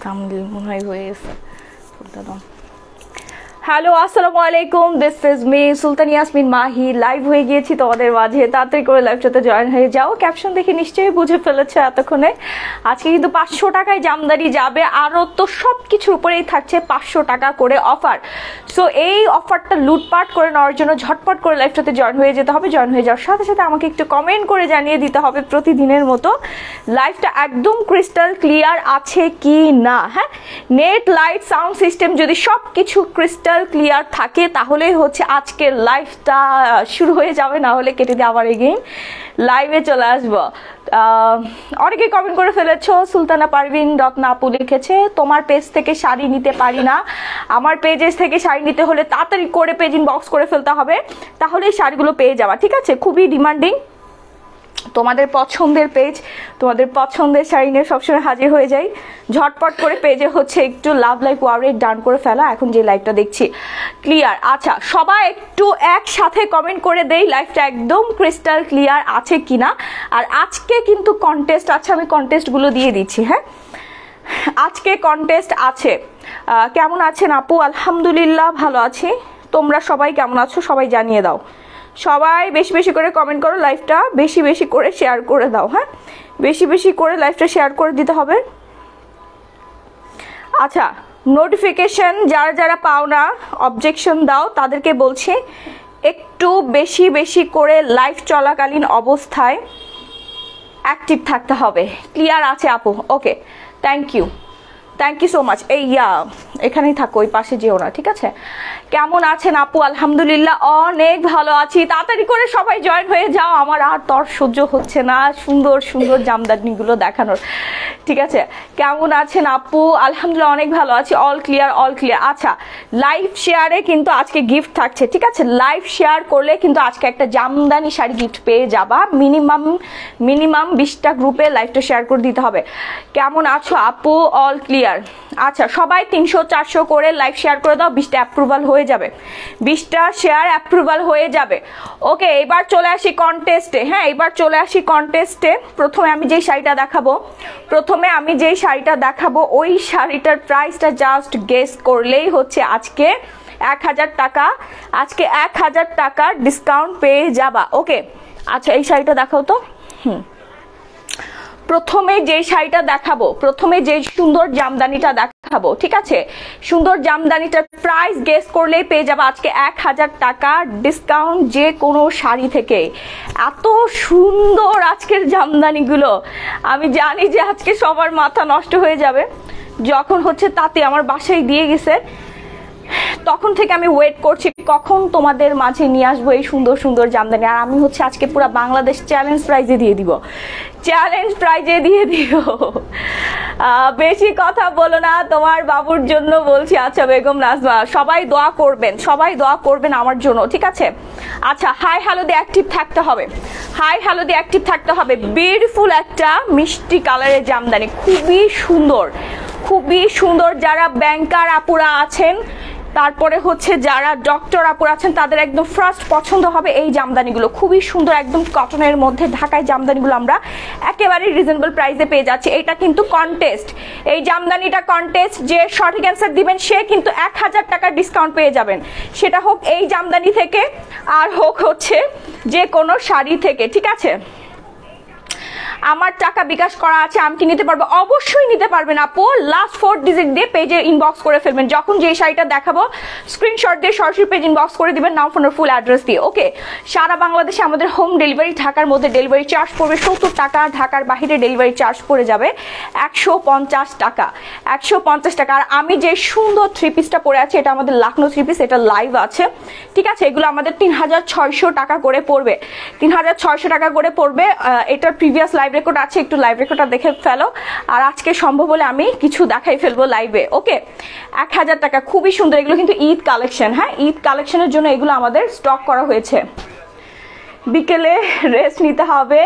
Thumbnail মনে হয় হয়ে গেছে। হ্যালো আসসালামু আলাইকুম, this is me Sultan Yasmin Mahi. Live হয়ে গিয়েছি তোমাদের মাঝে, তাড়াতাড়ি করে লাইভটাতে জয়েন হয়ে যাও। ক্যাপশন দেখে নিশ্চয়ই বুঝে ফেলেছে এতক্ষণে। আজকে কিন্তু 500 টাকায় জামদানি যাবে, আরও তো সব কিছুর উপরেই থাকছে 500 টাকা করে অফার। সো এই অফারটা লুটপাট করে নেওয়ার জন্য ঝটপট করে লাইভটাতে জয়েন হয়ে যেতে হবে। জয়েন হয়ে যাওয়ার সাথে সাথে আমাকে একটু কমেন্ট করে জানিয়ে দিতে হবে প্রতিদিনের মতো লাইভটা একদম ক্রিস্টাল ক্লিয়ার আছে কি না। হ্যাঁ, নেট লাইট সাউন্ড সিস্টেম যদি সব কিছু ক্রিস্টাল ক্লিয়ার থাকে তাহলেই হচ্ছে আজকের লাইভটা শুরু হয়ে যাবে, না হলে কেটে দিয়ে আবার এগেইন লাইভে চলে আসবো। অনেকে কমেন্ট করে ফেলেছো, সুলতানা পারভিন রত্না আপু লিখেছে তোমার পেজ থেকে শাড়ি নিতে পারি না। আমার পেজেস থেকে শাড়ি নিতে হলে তাড়াতাড়ি করে পেজ ইনবক্স করে ফেলতে হবে, তাহলেই শাড়িগুলো পেয়ে যাবা। ঠিক আছে, খুবই ডিমান্ডিং। তোমাদের পছন্দের পেজ, তোমাদের পছন্দের শাড়ি নিয়ে সবসময় হাজির হয়ে যাই। ঝটপট করে পেজে হচ্ছে একটু লাভ লাইক ওয়ারে ডান করে ফেলা। এখন যে লাইভটা দেখছি ক্লিয়ার। আচ্ছা, সবাই একটু একসাথে কমেন্ট করে দেই লাইভটা একদম ক্রিস্টাল ক্লিয়ার আছে কিনা। আর আজকে কিন্তু কন্টেস্ট আছে, আমি কন্টেস্টগুলো দিয়ে দিচ্ছি। হ্যাঁ, আজকে কন্টেস্ট আছে। কেমন আছেন আপু? আলহামদুলিল্লাহ ভালো আছি। তোমরা সবাই কেমন আছো সবাই জানিয়ে দাও। সবাই বেশি বেশি করে কমেন্ট করো, লাইভটা বেশি বেশি করে শেয়ার করে দাও। হ্যাঁ, বেশি বেশি করে লাইভটা শেয়ার করে দিতে হবে। আচ্ছা, নোটিফিকেশন যারা যারা পাও না অবজেকশন দাও, তাদেরকে বলছি একটু বেশি বেশি করে লাইভ চলাকালীন অবস্থায় অ্যাক্টিভ থাকতে হবে। ক্লিয়ার আছে আপু? Okay, thank you, thank you so much. এই এখানেই থাকো, ওই পাশে যেও না। ঠিক আছে, কেমন আছেন আপু? আলহামদুলিল্লাহ অনেক ভালো আছি। তাড়াতাড়ি করে সবাই জয়েন হয়ে যাও, আমার আর তর সহ্য হচ্ছে না সুন্দর সুন্দর জামদানিগুলো দেখানোর। ঠিক আছে, কেমন আছেন আপু? আলহামদুলিল্লাহ অনেক ভালো আছি। All clear, all clear. আচ্ছা, লাইভ শেয়ারে কিন্তু আজকে গিফট থাকছে। ঠিক আছে, লাইভ শেয়ার করলে কিন্তু আজকে একটা জামদানি শাড়ি গিফট পেয়ে যাবা। মিনিমাম 20টা গ্রুপে লাইভটা শেয়ার করে দিতে হবে। কেমন আছো আপু? All clear. আচ্ছা, সবাই 300-400 করে লাইভ শেয়ার করে দাও, 20টা অ্যাপ্রুভাল হয়ে যাবে, 20টা শেয়ার অ্যাপ্রুভাল হয়ে যাবে। ওকে, এবার চলে আসি কন্টেস্টে। হ্যাঁ, এবার চলে আসি কন্টেস্টে। প্রথমে আমি যেই শাড়িটা দেখাবো ওই শাড়িটার প্রাইসটা জাস্ট গেস করলেই হচ্ছে আজকে 1000 টাকা, আজকে 1000 টাকার ডিসকাউন্ট পেয়ে যাবা। ওকে, আচ্ছা এই শাড়িটা দেখাও তো। প্রথমে যে শাড়িটা দেখাবো, প্রথমে যে সুন্দর জামদানিটা দেখাবো। ঠিক আছে, সুন্দর জামদানিটার প্রাইস গেস করলেই পেয়ে যাবে আজকে 1000 টাকা ডিসকাউন্ট যে কোনো শাড়ি থেকে। এত সুন্দর আজকের জামদানিগুলো, আমি জানি যে আজকে সবার মাথা নষ্ট হয়ে যাবে। যখন হচ্ছে তাতে আমার বাসায় দিয়ে গেছে, তখন থেকে আমি ওয়েট করছি কখন তোমাদের মাঝে নিয়ে আসবো এই সুন্দর সুন্দর জামদানি। আর আমি হচ্ছে আজকে পুরো বাংলাদেশ চ্যালেঞ্জ প্রাইজে দিয়ে দিব, চ্যালেঞ্জ প্রাইজে দিয়ে দিব। বেশি কথা বলো না, তোমার বাবুর জন্য বলছি। আচ্ছা বেগম নাজমা, সবাই দোয়া করবেন, সবাই দোয়া করবেন আমার জন্য। ঠিক আছে, আচ্ছা হাই হ্যালো দিয়ে অ্যাক্টিভ থাকতে হবে, হাই হ্যালো দিয়ে অ্যাক্টিভ থাকতে হবে। বিউটিফুল একটা মিষ্টি কালারের জামদানি, খুবই সুন্দর, খুবই সুন্দর। যারা ব্যাংকার আপুরা আছেন, তারপরে হচ্ছে যারা ডক্টর আপুরা আছেন, তাদের একদম ফার্স্ট পছন্দ হবে এই জামদানিগুলো। খুবই সুন্দর, একদম কটনের মধ্যে ঢাকায় জামদানিগুলো আমরা একেবারে রিজনেবল প্রাইসে পেয়ে যাচ্ছি। এটা কিন্তু কন্টেস্ট, এই জামদানিটা কন্টেস্ট। যে সঠিক অ্যান্সার দিবেন সে কিন্তু 1000 টাকার ডিসকাউন্ট পেয়ে যাবেন, সেটা হোক এই জামদানি থেকে আর হোক হচ্ছে যে কোনো শাড়ি থেকে। ঠিক আছে, আমার টাকা বিকাশ করা আছে, আমি কি নিতে পারবো? অবশ্যই নিতে পারবেন আপু। লাস্ট 4 ডিজিট দিয়ে পেজে ইনবক্স করে ফেলবেন। যখন যে শাড়িটা দেখাবো স্ক্রিনশট দিয়ে সরাসরি পেজ ইনবক্স করে দিবেন, নাম ফোনের ফুল অ্যাড্রেস দিয়ে। ওকে, সারা বাংলাদেশে আমাদের হোম ডেলিভারি। ঢাকার মধ্যে ডেলিভারি চার্জ পড়বে 70 টাকা, ঢাকার বাইরে ডেলিভারি চার্জ পড়ে যাবে 150 টাকা, 150 টাকা। আর আমি যে সুন্দর 3 পিসটা পরে আছি, এটা আমাদের লাখনৌ 3 পিস, এটা লাইভ আছে। ঠিক আছে, এগুলো আমাদের 3600 টাকা করে পড়বে, 3600 টাকা করে পড়বে। এটার প্রিভিয়াস লাইভ রেকর্ড আছে, একটু লাইভ রেকর্ডটা দেখে ফেলো। আর আজকে সম্ভব হলে আমি কিছু দেখাই ফেলবো লাইভে। ওকে, 1000 টাকা, খুবই সুন্দর। এগুলো কিন্তু ঈদ কালেকশন। হ্যাঁ, ঈদ কালেকশনের জন্য এগুলো আমাদের স্টক করা হয়েছে। বিকেলে রেস্ট নিতে হবে,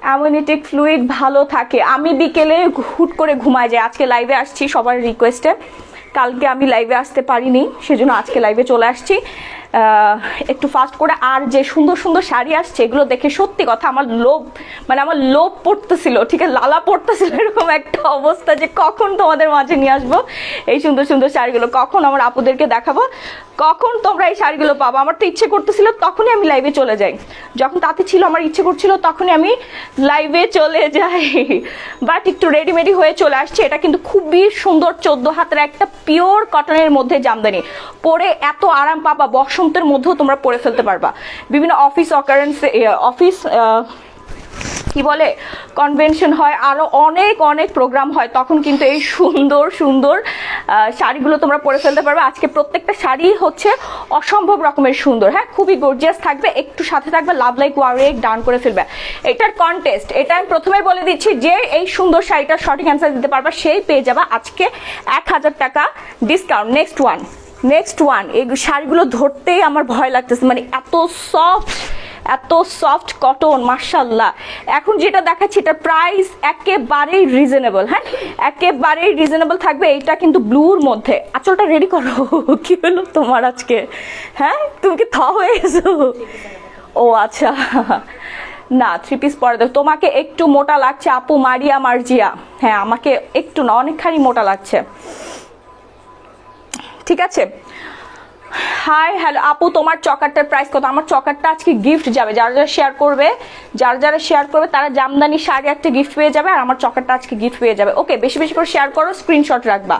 অ্যামনিটিক ফ্লুইড ভালো থাকে। আমি বিকেলে হুট করে ঘুমায় যাই। আজকে লাইভে আসছি সবার রিকোয়েস্টে, কালকে আমি লাইভে আসতে পারিনি, সেজন্য আজকে লাইভে চলে আসছি। একটু ফাস্ট করে। আর যে সুন্দর সুন্দর শাড়ি আসছে এগুলো দেখে সত্যি কথা আমার লোভ, মানে আমার লোভ পড়তেছিল, ঠিক আছে, লালা পড়তেছিল, এরকম একটা অবস্থা যে কখন তোমাদের মাঝে নিয়ে আসবো এই সুন্দর সুন্দর শাড়িগুলো, কখন আমার আপুদেরকে দেখাবো, কখন তোমরা এই শাড়িগুলো পাবো। আমার তো ইচ্ছে করতেছিল তখনই আমি লাইভে চলে যাই, যখন তাতে ছিল আমার ইচ্ছে করছিল তখনই আমি লাইভে চলে যাই, বাট একটু রেডিমেডি হয়ে চলে আসছে। এটা কিন্তু খুবই সুন্দর 14 হাতের একটা পিওর কটনের মধ্যে জামদানি, পরে এত আরাম পাবা, বসন্তের মধ্যেও তোমরা পরে ফেলতে পারবা। বিভিন্ন অফিস অফিস কি বলে কনভেনশন হয়, আরো অনেক অনেক প্রোগ্রাম হয়, তখন কিন্তু এই সুন্দর সুন্দর শাড়িগুলো তোমরা পরে ফেলতে পারবে। আজকে প্রত্যেকটা শাড়ি হচ্ছে অসম্ভব রকমের সুন্দর, হ্যাঁ, খুবই গর্জিয়াস থাকবে। একটু সাথে থাকবে লাভ লাইক ওয়ারিয়ে ডান করে ফেলবে। এটার কন্টেস্ট, এটা আমি প্রথমেই বলে দিচ্ছি, যে এই সুন্দর শাড়িটার সঠিক অ্যান্সার দিতে পারবা সেই পেয়ে যাবা আজকে 1000 টাকা ডিসকাউন্ট। নেক্সট ওয়ান এই শাড়িগুলো ধরতেই আমার ভয় লাগতেছে, মানে এত সফট কটন, মাশাআল্লাহ। এখন যেটা দেখাচ্ছি এটা প্রাইস একেবারেই রিজনেবল, হ্যাঁ, একেবারেই রিজনেবল থাকবে। এইটা কিন্তু ব্লুর মধ্যে। আঁচলটা রেডি করো, কি হলো তোমার আজকে, হ্যাঁ, তুমি কি হয়ে গেছো? ও আচ্ছা, না 3 পিস পরে দেখো, তোমাকে একটু মোটা লাগছে আপু মারিয়া মার্জিয়া, হ্যাঁ আমাকে একটু না অনেকখানি মোটা লাগছে, ঠিক আছে। হাই হ্যালো আপু, তোমার চকারটার প্রাইস কত? আমার চকারটা আজকে গিফট যাবে, যারা শেয়ার করবে তারা জামদানি শাড়ি একটা গিফট পেয়ে যাবে, আর আমার চকারটা আজকে গিফট পেয়ে যাবে। ওকে, বেশি বেশি করে শেয়ার করো, স্ক্রিনশট রাখবা।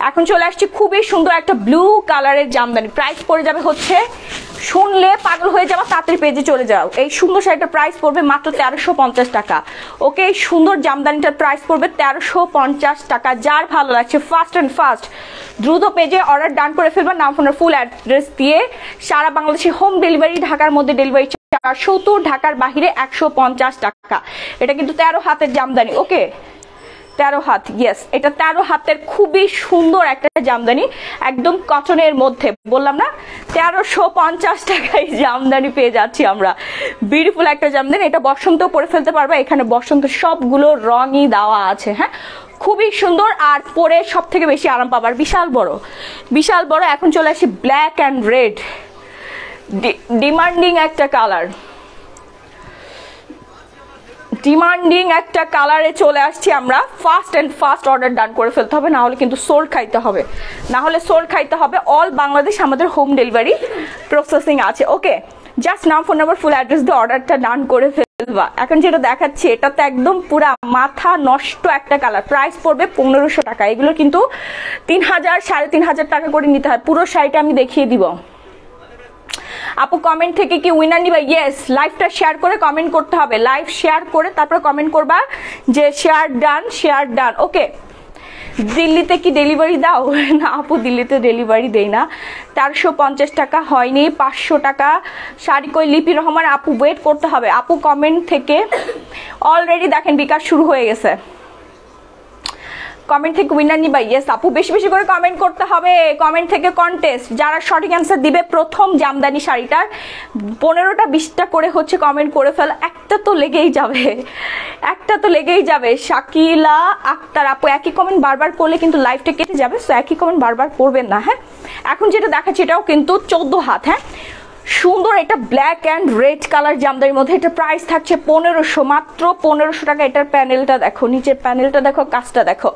এখন চলে আসছি খুবই সুন্দর একটা ব্লু কালারের জামদানি, প্রাইস পড়ে যাবে হচ্ছে, শুনলে পাগল হয়ে যাবে, তাড়াতাড়ি পেজে চলে যাও। এই সুন্দর শাড়িটার প্রাইস পড়বে মাত্র 1350 টাকা। ওকে, এই সুন্দর জামদানিটার প্রাইস পড়বে 1350 টাকা। যার ভালো লাগছে ফাস্ট দ্রুত পেজে অর্ডার ডান করে ফেলবা, নাম ফোনের ফুল অ্যাড্রেস দিয়ে। সারা বাংলাদেশে হোম ডেলিভারি, ঢাকার মধ্যে ডেলিভারি 470, ঢাকার বাহিরে 150 টাকা। এটা কিন্তু 13 হাতের জামদানি। ওকে, 13 হাত, ইয়েস, এটা 13 হাতের খুবই সুন্দর একটা জামদানি, একদম কটনের মধ্যে। বললাম না 1350 টাকায় জামদানি পেয়ে যাচ্ছি আমরা, বিউটিফুল একটা জামদানি। এটা বসন্তেও পরে ফেলতে পারবে, এখানে বসন্ত সবগুলো রঙই দেওয়া আছে, হ্যাঁ, খুবই সুন্দর। আর পরে সব থেকে বেশি আরাম পাবার, বিশাল বড়। এখন চলে আসি ব্ল্যাক অ্যান্ড রেড, ডিমান্ডিং একটা কালারে চলে আসছি আমরা। ফাস্ট অর্ডার ডান করে ফেলতে হবে, না হলে কিন্তু সোল খাইতে হবে। অল বাংলাদেশ আমাদের হোম ডেলিভারি প্রসেসিং আছে। ওকে, জাস্ট নাম ফোন নাম্বার ফুল অ্যাড্রেস দিয়ে অর্ডারটা ডান করে ফেলবা। এখন যেটা দেখাচ্ছি এটা তো একদম পুরা মাথা নষ্ট একটা কালার, প্রাইস পড়বে 1500 টাকা। এগুলো কিন্তু 3000 3500 টাকা করে নিতে হয়। পুরো শাড়িটা আমি দেখিয়ে দিব। আপু কমেন্ট থেকে কি উইনার নিবা? ইয়েস, লাইভটা শেয়ার করে কমেন্ট করতে হবে, লাইভ শেয়ার করে তারপরে কমেন্ট করবা যে শেয়ার ডান। ওকে, দিল্লিতে কি ডেলিভারি দাও? না আপু, দিল্লিতে ডেলিভারি দেই না। 1350 টাকা হয়নি, 500 টাকা শাড়ি। কই লিপি রহমান আপু, ওয়েট করতে হবে আপু। কমেন্ট থেকে অলরেডি দেখেন বিকাশ শুরু হয়ে গেছে। কমেন্ট থেকে উইনার নিবা? ইয়েস আপু, বেশি বেশি করে কমেন্ট করতে হবে। কমেন্ট থেকে কন্টেস্ট, যারা সঠিক অ্যান্সার দিবে প্রথম জামদানি শাড়িটার 15টা 20টা করে হচ্ছে কমেন্ট করে ফেল, একটা তো লেগেই যাবে। শাকিলা আক্তার আপু, একই কমেন্ট বারবার করলে কিন্তু লাইভটা কেটে যাবে, সো একই কমেন্ট বারবার করবেন না, হ্যাঁ। এখন যেটা দেখাচ্ছি এটাও কিন্তু 14 হাত, হ্যাঁ, সুন্দর একটা ব্ল্যাক অ্যান্ড রেড কালার জামদানির মধ্যে। এটা প্রাইস থাকছে 1500, মাত্র 1500 টাকা। এটার প্যানেলটা দেখো, নিচের প্যানেলটা দেখো, কাজটা দেখো,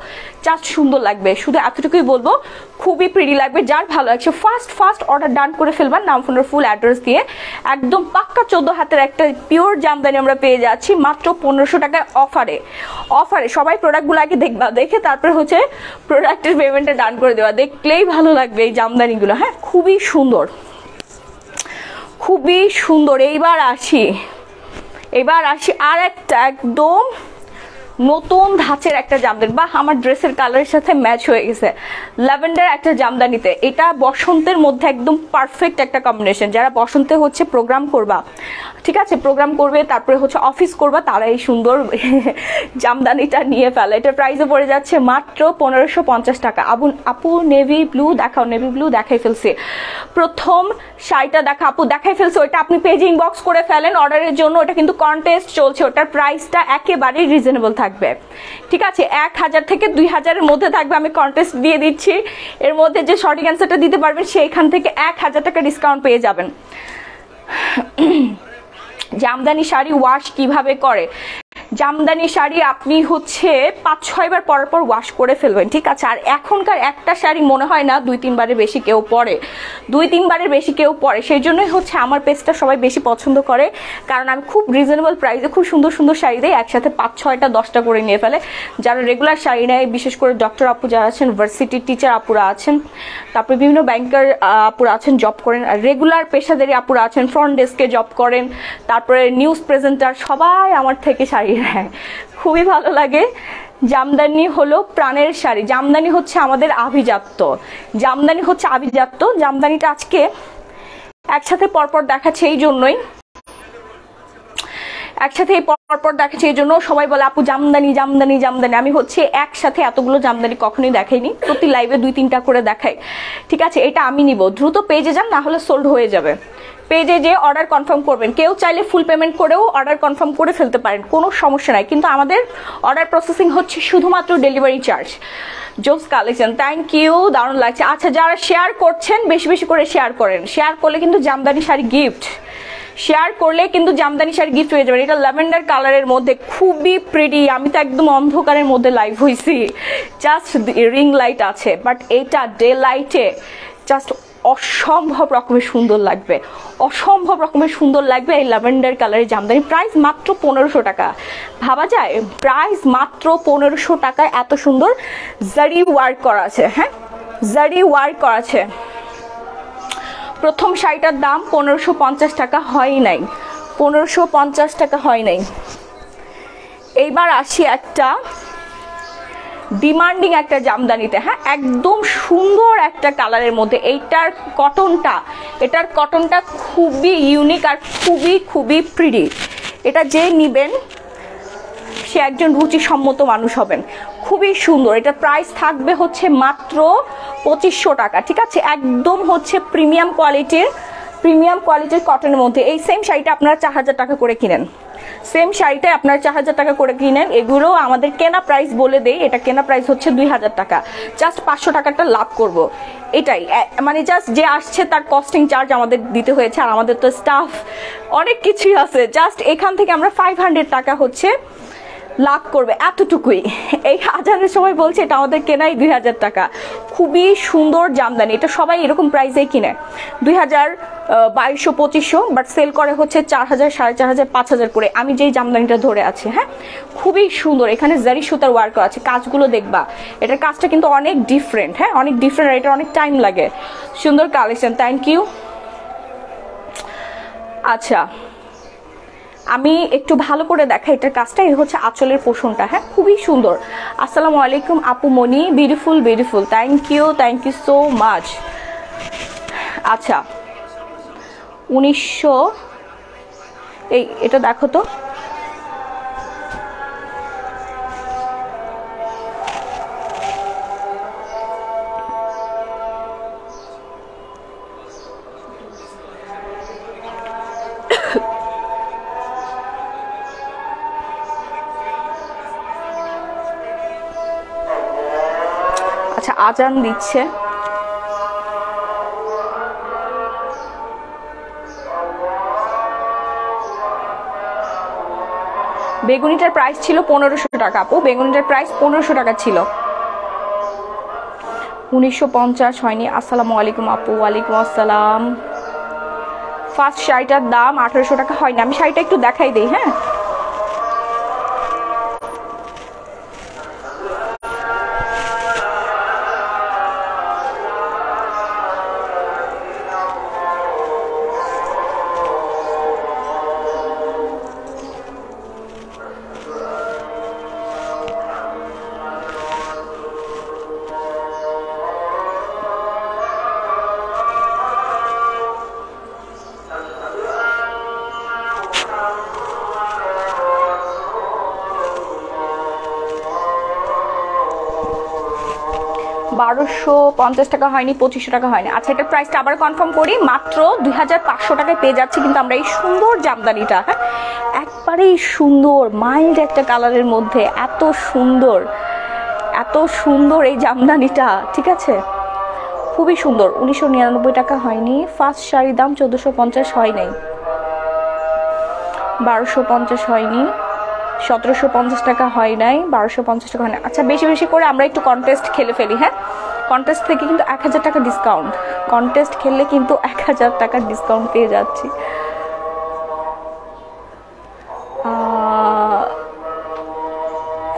জাস্ট সুন্দর লাগবে। শুধু এতটুকুই বলবো, খুবই প্রিটি লাগবে। যার ভালো লাগছে ফাস্ট অর্ডার ডান করে ফেলবার, নাম ফোনের ফুল অ্যাড্রেস দিয়ে। একদম পাক্কা 14 হাতের একটা পিওর জামদানি আমরা পেয়ে যাচ্ছি মাত্র 1500 টাকায় অফারে। সবাই প্রোডাক্টগুলো আগে দেখবা, দেখে তারপরে হচ্ছে প্রোডাক্টের পেমেন্টটা ডান করে দেওয়া, দেখলেই ভালো লাগবে এই জামদানিগুলো, হ্যাঁ, খুবই সুন্দর। এইবার আসি আর একটা একদম নতুন ধাঁচের একটা জামদানি। বাহ, আমার ড্রেসের কালারের সাথে ম্যাচ হয়ে গেছে। ল্যাভেন্ডার একটা জামদানিতে, এটা বসন্তের মধ্যে একদম পারফেক্ট একটা কম্বিনেশন। যারা বসন্তে হচ্ছে প্রোগ্রাম করবা, ঠিক আছে, প্রোগ্রাম করবে, তারপরে হচ্ছে অফিস করবা, তারা এই সুন্দর জামদানিটা নিয়ে ফেলে। এটার প্রাইসে পড়ে যাচ্ছে মাত্র 1550 টাকা। আপু নেভি ব্লু দেখাও, নেভি ব্লু দেখাই ফেলছে। প্রথম শাড়িটা দেখা আপু, দেখাই ফেলছে, ওইটা আপনি পেজ ইনবক্স করে ফেলেন অর্ডারের জন্য। ওটা কিন্তু কন্টেস্ট চলছে, ওটার প্রাইসটা একেবারেই রিজনেবল থাকে। থাকবে, ঠিক আছে? 1000 থেকে 2000-এর মধ্যে থাকবে। আমি কন্টেস্ট দিয়ে দিচ্ছি, এর মধ্যে যে সঠিক অ্যান্সারটা দিতে পারবেন সেইখান থেকে 1000 টাকা ডিসকাউন্ট পেয়ে যাবেন। জামদানি শাড়ি ওয়াশ কিভাবে করে? জামদানি শাড়ি আপনি হচ্ছে 5-6 বার পরার পর ওয়াশ করে ফেলবেন, ঠিক আছে? আর এখনকার একটা শাড়ি মনে হয় না 2-3 বারের বেশি কেউ পরে, 2-3 বারের বেশি কেউ পরে। সেই জন্যই হচ্ছে আমার পেজটা সবাই বেশি পছন্দ করে, কারণ আমি খুব রিজনেবল প্রাইসে খুব সুন্দর সুন্দর শাড়ি দিই, একসাথে 5-6টা 10টা করে নিয়ে ফেলে। যারা রেগুলার শাড়ি নেয়, বিশেষ করে ডক্টর আপু যারা আছেন, ভার্সিটির টিচার আপুরা আছেন, তারপরে বিভিন্ন ব্যাংকার আপুরা আছেন জব করেন, আর রেগুলার পেশাদারি আপুরা আছেন, ফ্রন্ট ডেস্কে জব করেন, তারপরে নিউজ প্রেজেন্টার, সবাই আমার থেকে শাড়ি নেয়, খুবই ভালো লাগে। জামদানি হলো প্রাণের শাড়ি, জামদানি হচ্ছে আমাদের আভিজাত্য, জামদানি হচ্ছে আভিজাত্য। জামদানিটা আজকে একসাথে পরপর দেখাচ্ছে এই জন্যই, একসাথে পরপর দেখাচ্ছে এই জন্য সবাই বলে আপু জামদানি জামদানি জামদানি। আমি হচ্ছে একসাথে এতগুলো জামদানি কখনোই দেখাইনি, প্রতি লাইভে 2-3টা করে দেখাই, ঠিক আছে? এটা আমি নিব, দ্রুত পেজে যান, না হলে সোল্ড হয়ে যাবে। পেজে যে অর্ডার কনফার্ম করবেন, কেউ চাইলে ফুল পেমেন্ট করেও অর্ডার কনফার্ম করে ফেলতে পারেন, কোনো সমস্যা নাই, কিন্তু আমাদের অর্ডার প্রসেসিং হচ্ছে শুধুমাত্র ডেলিভারি চার্জ। জোস কালেকশন, থ্যাংক ইউ, দারুণ লাগছে। আচ্ছা, যারা শেয়ার করছেন বেশি বেশি করে শেয়ার করেন, শেয়ার করলে কিন্তু জামদানি শাড়ি গিফট, শেয়ার করলে কিন্তু জামদানি শাড়ি গিফট হয়ে যাবে। এটা ল্যাভেন্ডার কালারের মধ্যে খুবই প্রিটি, আমি তো একদম অন্ধকারের মধ্যে লাইভ হয়েছি, জাস্ট রিং লাইট আছে, বাট এটা ডে লাইটে জাস্ট অসম্ভব রকমের সুন্দর লাগবে, অসম্ভব রকমের সুন্দর লাগবে এই ল্যাভেন্ডার কালারের জামদানি। প্রাইস মাত্র 1500 টাকা, ভাবা যায়? প্রাইস মাত্র 1500 টাকায় এত সুন্দর জারি ওয়ার্ক করা আছে, হ্যাঁ জারি ওয়ার্ক করা আছে। প্রথম শাড়িটার দাম 1550 টাকা হয় নাই, 1550 টাকা হয় নাই। এইবার আসি একটা ডিমান্ডিং একটা জামদানিতে, হ্যাঁ একদম সুন্দর একটা কালারের মধ্যে। এটার কটনটা খুবই ইউনিক আর খুবই খুবই প্রিটি। এটা যে নিবেন সে একজন রুচিসম্মত মানুষ হবেন, খুবই সুন্দর। এটা প্রাইস থাকবে হচ্ছে মাত্র 2500 টাকা, ঠিক আছে? একদম হচ্ছে প্রিমিয়াম কোয়ালিটির কটনের মধ্যে। এই সেম শাড়িটা আপনারা 4000 টাকা করে কিনেন, সেম শাড়িটাই আপনারা 4000 টাকা করে কিনেন। এগুলো আমাদের কেনা প্রাইস বলে দেই, এটা কেনা প্রাইস হচ্ছে 2000 টাকা, জাস্ট 500 টাকাটা লাভ করব, এটাই। মানে জাস্ট যে আসছে তার কস্টিং চার্জ আমাদের দিতে হয়েছে, আর আমাদের তো স্টাফ অনেক কিছুই আছে, জাস্ট এখান থেকে আমরা 500 টাকা হচ্ছে লাভ করবে, এতটুকুই। এই হাজারের সময় বলছে এটা আমাদের কেনাই 2000 টাকা। খুবই সুন্দর জামদানি, এটা সবাই এরকম প্রাইসেই কিনে 2000, 2200, 2500, বাট সেল করে হচ্ছে 4000, 4500, 5000 করে। আমি যেই জামদানিটা ধরে আছি, হ্যাঁ খুবই সুন্দর। এখানে জারি সুতার ওয়ার্ক করা আছে, কাজগুলো দেখবা, এটার কাজটা কিন্তু অনেক ডিফারেন্ট, হ্যাঁ অনেক ডিফারেন্ট, এটা অনেক টাইম লাগে। সুন্দর কালেকশন, থ্যাংক ইউ। আচ্ছা, আমি একটু ভালো করে দেখাই এটার কাজটা। এই হচ্ছে আঁচলের পোষণটা, হ্যাঁ খুবই সুন্দর। আসসালামু আলাইকুম আপু মনি, beautiful beautiful, thank you so much. আচ্ছা 1900, এটা দেখো তো, আচ্ছা আজান দিচ্ছে, বেগুনিটার প্রাইস ছিল 1500 টাকা আপু, বেগুনিটার প্রাইস 1500 টাকা ছিল, 1950 হয়নি। আসসালামু আলাইকুম আপু, ওয়ালাইকুম আসসালাম। ফার্স্ট শাড়িটার দাম 1800 টাকা হয়নি। আমি শাড়িটা একটু দেখাই দিই, হ্যাঁ $1250 টাকা হয়নি, 2500 টাকা হয়নি। আচ্ছা এটার প্রাইসটা আবার কনফার্ম করি, মাত্র 2500 টাকায় পেয়ে যাচ্ছি কিন্তু আমরা এই সুন্দর জামদানিটা, হ্যাঁ এত একেবারেই সুন্দর, মাইল্ড একটা কালারের মধ্যে, এত সুন্দর, এত সুন্দর এই জামদানিটা। ঠিক আছে, খুবই সুন্দর। 1999 টাকা হয়নি। ফার্স্ট শাড়ির দাম 1450 হয় নাই, 1250 হয়নি, 1750 টাকা হয় নাই, 1250 টাকা হয় না। আচ্ছা, বেশি বেশি করে আমরা একটু কন্টেস্ট খেলে ফেলি। হ্যাঁ, কন্টেস্ট থেকে কিন্তু 1000 টাকা ডিসকাউন্ট, কন্টেস্ট খেললে কিন্তু 1000 টাকার ডিসকাউন্ট পেয়ে যাচ্ছি।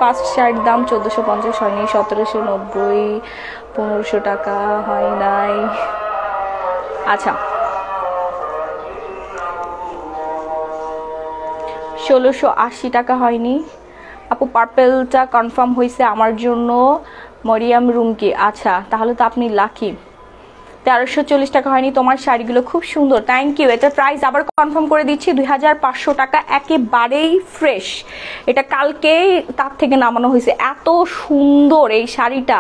ফার্স্ট শাড়ির দাম 1450 হয়নি, 1790, 1500 টাকা হয় নাই। আচ্ছা, 1680 টাকা হয়নি। আপু পার্পেলটা কনফার্ম হয়েছে আমার জন্য, মরিয়াম রুমকি। আচ্ছা, তাহলে তো আপনি লাকি। 1340 টাকা হয়নি। তোমার শাড়িগুলো খুব সুন্দর, থ্যাংক ইউ। এটার প্রাইস আবার কনফার্ম করে দিচ্ছি, 2500 টাকা, একেবারেই ফ্রেশ। এটা কালকেই তার থেকে নামানো হয়েছে। এত সুন্দর এই শাড়িটা,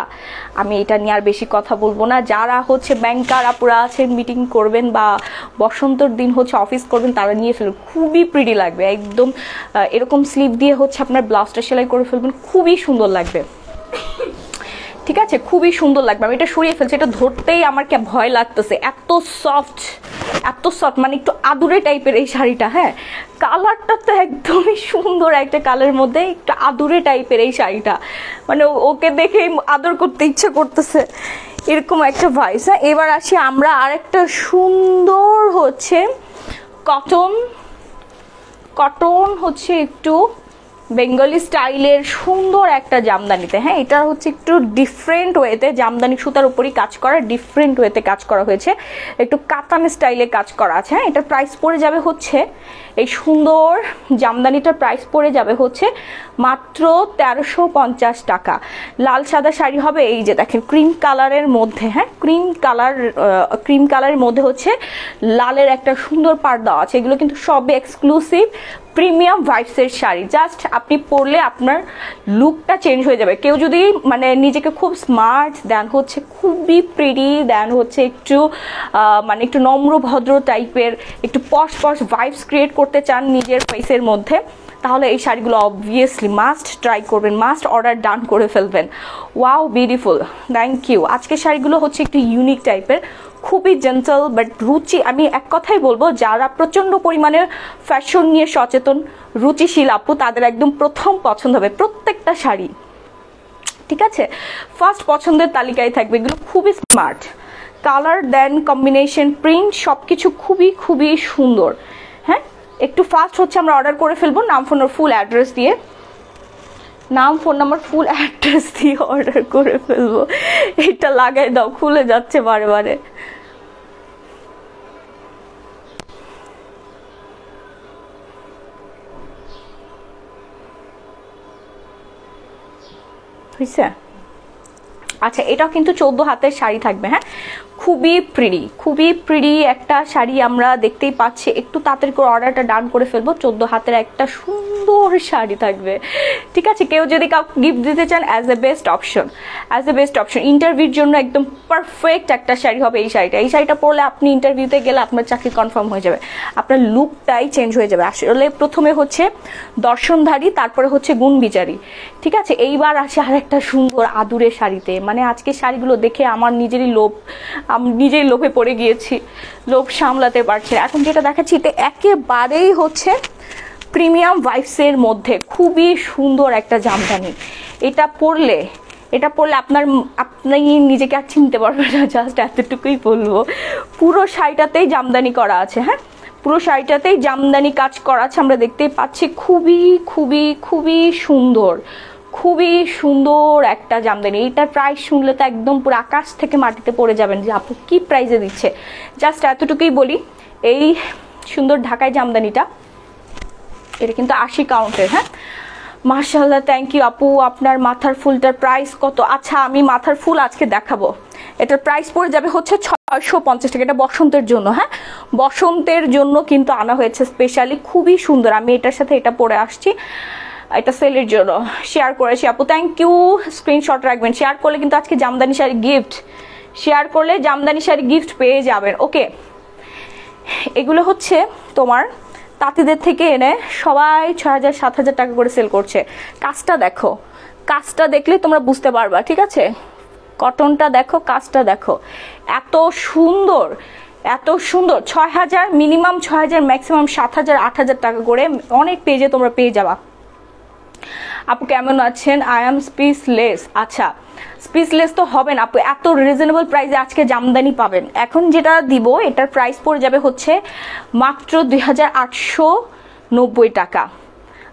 আমি এটা নিয়ে আর বেশি কথা বলবো না। যারা হচ্ছে ব্যাংকার আপুরা আছেন, মিটিং করবেন বা বসন্তর দিন হচ্ছে অফিস করবেন, তারা নিয়ে ফেলবেন, খুবই প্রিটি লাগবে। একদম এরকম স্লিভ দিয়ে হচ্ছে আপনার ব্লাউজটা সেলাই করে ফেলবেন, খুবই সুন্দর লাগবে। ঠিক আছে, খুবই সুন্দর লাগবে। আমি এটা সরিয়ে ফেলছি, এটা ধরতেই আমার কে ভয় লাগতেছে, এত সফট, এত সফট, মানে একটু আদুরে টাইপের এই শাড়িটা। হ্যাঁ, কালারটা তো একদমই সুন্দর একটা কালারের মধ্যে, একটু আদুরে টাইপের এই শাড়িটা, মানে ওকে দেখে আদর করতে ইচ্ছা করতেছে, এরকম একটা ভাইস। হ্যাঁ, এবার আসি আমরা আরেকটা সুন্দর হচ্ছে কটন, কটন হচ্ছে একটু বেঙ্গলি স্টাইলের সুন্দর একটা জামদানিতে। হ্যাঁ, এটা হচ্ছে একটু ডিফারেন্ট ওয়েতে, জামদানি সুতার উপরই কাজ করা, ডিফারেন্ট ওয়েতে কাজ করা হয়েছে, একটু কাতান স্টাইলে কাজ করা আছে। হ্যাঁ, এটার প্রাইস পড়ে যাবে হচ্ছে, এই সুন্দর জামদানিটার প্রাইস পড়ে যাবে হচ্ছে মাত্র 1350 টাকা। লাল সাদা শাড়ি হবে, এই যে দেখেন ক্রিম কালারের মধ্যে। হ্যাঁ, ক্রিম কালারের মধ্যে হচ্ছে লালের একটা সুন্দর পাড় দেওয়া আছে। এগুলো কিন্তু সবই এক্সক্লুসিভ প্রিমিয়াম ভাইবসের শাড়ি। জাস্ট আপনি পরলে আপনার লুকটা চেঞ্জ হয়ে যাবে। কেউ যদি মানে নিজেকে খুব স্মার্ট দেন হচ্ছে খুবই প্রিটি দেন হচ্ছে একটু মানে একটু নম্র ভদ্র টাইপের একটু পশ পশ ভাইবস ক্রিয়েট করতে চান নিজের ফেসের মধ্যে, তাহলে এই শাড়িগুলো অবভিয়াসলি মাস্ট ট্রাই করবেন, মাস্ট অর্ডার ডান করে ফেলবেন। Wow, beautiful, thank you. আজকের শাড়িগুলো হচ্ছে একটু ইউনিক টাইপের, খুবই জেন্টল বাট রুচি। আমি এক কথাই বলবো, যারা প্রচণ্ড পরিমাণে ফ্যাশন নিয়ে সচেতন, রুচিশীল আপু, তাদের একদম প্রথম পছন্দ হবে প্রত্যেকটা শাড়ি। ঠিক আছে, ফার্স্ট পছন্দের তালিকায় থাকবে। এগুলো খুবই স্মার্ট, কালার দেন কম্বিনেশন, প্রিন্ট সব কিছু খুবই খুবই সুন্দর। হ্যাঁ, একটু ফাস্ট হচ্ছে আমরা অর্ডার করে ফেলবো, নাম ফোন ফুল অ্যাড্রেস দিয়ে, নাম ফোন নাম্বার ফুল অ্যাড্রেস দিয়ে অর্ডার করে ফেলবো। এটা লাগাই দাও, খুলে যাচ্ছে বারে বারে। বুঝছে? আচ্ছা, এটাও কিন্তু 14 হাতের শাড়ি থাকবে। হ্যাঁ, খুবই প্রিটি, খুবই প্রিটি একটা শাড়ি আমরা দেখতেই পাচ্ছি। একটু তাড়াতাড়ি করে অর্ডারটা ডান করে ফেলবো। 14 হাতের একটা সুন্দর শাড়ি থাকবে। ঠিক আছে, কেউ যদি কাউকে গিফট দিতে চান, as a best option, as a best option. ইন্টারভিউর জন্য একদম পারফেক্ট একটা শাড়ি হবে এই শাড়িটা। এই শাড়িটা পরলে আপনি ইন্টারভিউতে গেলে আপনার চাকরি কনফার্ম হয়ে যাবে, আপনার লুকটাই চেঞ্জ হয়ে যাবে। আসলে প্রথমে হচ্ছে দর্শনধারী, তারপরে হচ্ছে গুণ বিচারী। ঠিক আছে, এইবার আসে আর একটা সুন্দর আদুরে শাড়িতে। মানে আজকে শাড়িগুলো দেখে আমার নিজেরই লোভ, আমি নিজেই লোভে পড়ে গিয়েছি, লোভ সামলাতে পারছি। এখন যেটা দেখাচ্ছি এটা একেবারেই হচ্ছে প্রিমিয়াম ভাইবসের মধ্যে খুবই সুন্দর একটা জামদানি। এটা পরলে আপনি নিজেকে আর চিনতে পারবেন না, জাস্ট এতটুকুই বলবো। পুরো শাড়িটাতেই জামদানি করা আছে। হ্যাঁ, পুরো শাড়িটাতেই জামদানি কাজ করা আছে, আমরা দেখতেই পাচ্ছি। খুবই খুবই খুবই সুন্দর, খুবই সুন্দর একটা জামদানি। এইটার প্রাইস শুনলে তো একদম পুরো আকাশ থেকে মাটিতে পড়ে যাবেন যে আপু কি প্রাইসে দিচ্ছে। জাস্ট এতটুকুই বলি, এই সুন্দর ঢাকাই জামদানিটা, এটা কিন্তু 80 কাউন্টের। হ্যাঁ, মাশাআল্লাহ, থ্যাংক ইউ আপু। আপনার মাথার ফুলটার প্রাইস কত? আচ্ছা, আমি মাথার ফুল আজকে দেখাবো। এটার প্রাইস পড়ে যাবে হচ্ছে 650 টাকা। এটা বসন্তের জন্য। হ্যাঁ, বসন্তের জন্য কিন্তু আনা হয়েছে স্পেশালি, খুবই সুন্দর। আমি এটার সাথে এটা পরে আসছি, এটা সেলের জন্য শেয়ার করেছি আপু, থ্যাংক ইউ। স্ক্রিনশট রাখবেন, শেয়ার করলে কিন্তু আজকে জামদানি শাড়ি গিফট, শেয়ার করলে জামদানি শাড়ি গিফট পেয়ে যাবেন। ওকে, এগুলো হচ্ছে তোমার তাঁতিদের থেকে এনে সবাই 6,000 7,000 টাকা করে সেল করছে। কাজটা দেখো, কাজটা দেখলে তোমরা বুঝতে পারবা, ঠিক আছে? কটনটা দেখো, কাজটা দেখো, এত সুন্দর, এত সুন্দর। 6,000 মিনিমাম, 6,000 ম্যাক্সিমাম 7,000 8,000 টাকা করে অনেক পেজে তোমরা পেয়ে যাবা। আপু কেমন আছেন? I am speechless. আচ্ছা, স্পিচলেস তো হবেন আপু, এত রিজনেবল প্রাইসে আজকে জামদানি পাবেন। এখন যেটা দিব এটার প্রাইস পড়ে যাবে হচ্ছে মাত্র 2,890 টাকা।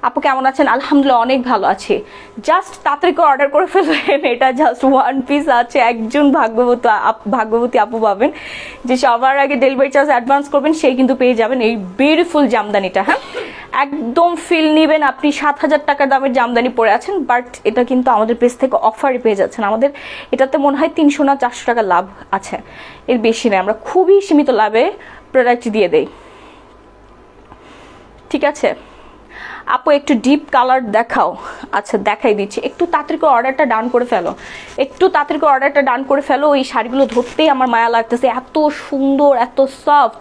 আপু কেমন আছেন? আলহামদুলিল্লাহ অনেক ভালো আছি। জাস্ট তাড়াতাড়ি করে অর্ডার করে ফেলবেন, এটা জাস্ট 1 পিস আছে, একজন ভাগ্যবতী আপু পাবেন যে সবার আগে ডেলিভারি চার্জ অ্যাডভান্স করবেন, সেই কিন্তু পেয়ে যাবেন এই বিউটিফুল জামদানিটা। হ্যাঁ, একদম ফিল নেবেন আপনি 7,000 টাকার দামের জামদানি পরে আছেন, বাট এটা কিন্তু আমাদের পেজ থেকে অফারে পেয়ে যাচ্ছেন। আমাদের এটাতে মনে হয় 300 না 400 টাকা লাভ আছে, এর বেশি নেই। আমরা খুবই সীমিত লাভে প্রোডাক্ট দিয়ে দেই, ঠিক আছে? আপু একটু ডিপ কালার দেখাও। আচ্ছা দেখাই দিচ্ছি, একটু তাড়াতাড়ি করে অর্ডারটা ডান করে ফেলো, একটু তাড়াতাড়ি করে অর্ডারটা ডান করে ফেলো। এই শাড়িগুলো ধরতেই আমার মায়া লাগতেছে, এত সুন্দর, এত সফট,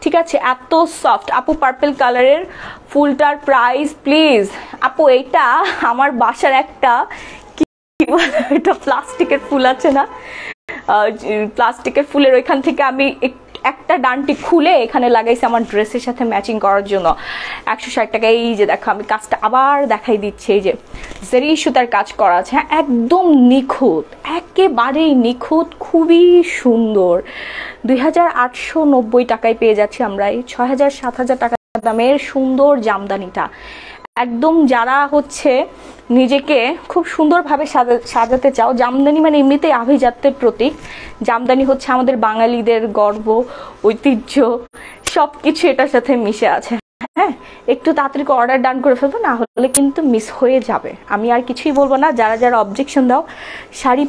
ঠিক আছে? এত সফট। আপু পার্পল কালারের ফুলটার প্রাইস প্লিজ। আপু এইটা আমার বাসার একটা কি বলে, এটা প্লাস্টিকের ফুল আছে না, প্লাস্টিকের ফুলের ওইখান থেকে আমি একটা ডানটি খুলে এখানে লাগাইছি আমার ড্রেসের সাথে ম্যাচিং করার জন্য। 160 টাকা। এই যে দেখো, আমি কাজটা আবার দেখাই দিচ্ছি, এই যে জরি সুতার কাজ করা আছে, হ্যাঁ, একদম নিখুঁত, একেবারেই নিখুঁত, খুবই সুন্দর। 2,890 টাকায় পেয়ে যাচ্ছি আমরা এই 6,000 7,000 টাকা দামের সুন্দর জামদানিটা। একদম যারা হচ্ছে নিজেকে খুব সুন্দরভাবে সাজাতে চাও, জামদানি মানে এমনিতেই আভিজাত্যের প্রতীক। জামদানি হচ্ছে আমাদের বাঙালিদের গর্ব, ঐতিহ্য, সব কিছু এটার সাথে মিশে আছে। হ্যাঁ, একটু তাড়াতাড়ি অর্ডার ডান করে ফেলবো, না হলে কিন্তু মিস হয়ে যাবে। আমি আর কিছুই বলবো না, যারা যারা অবজেকশন দাও শাড়ি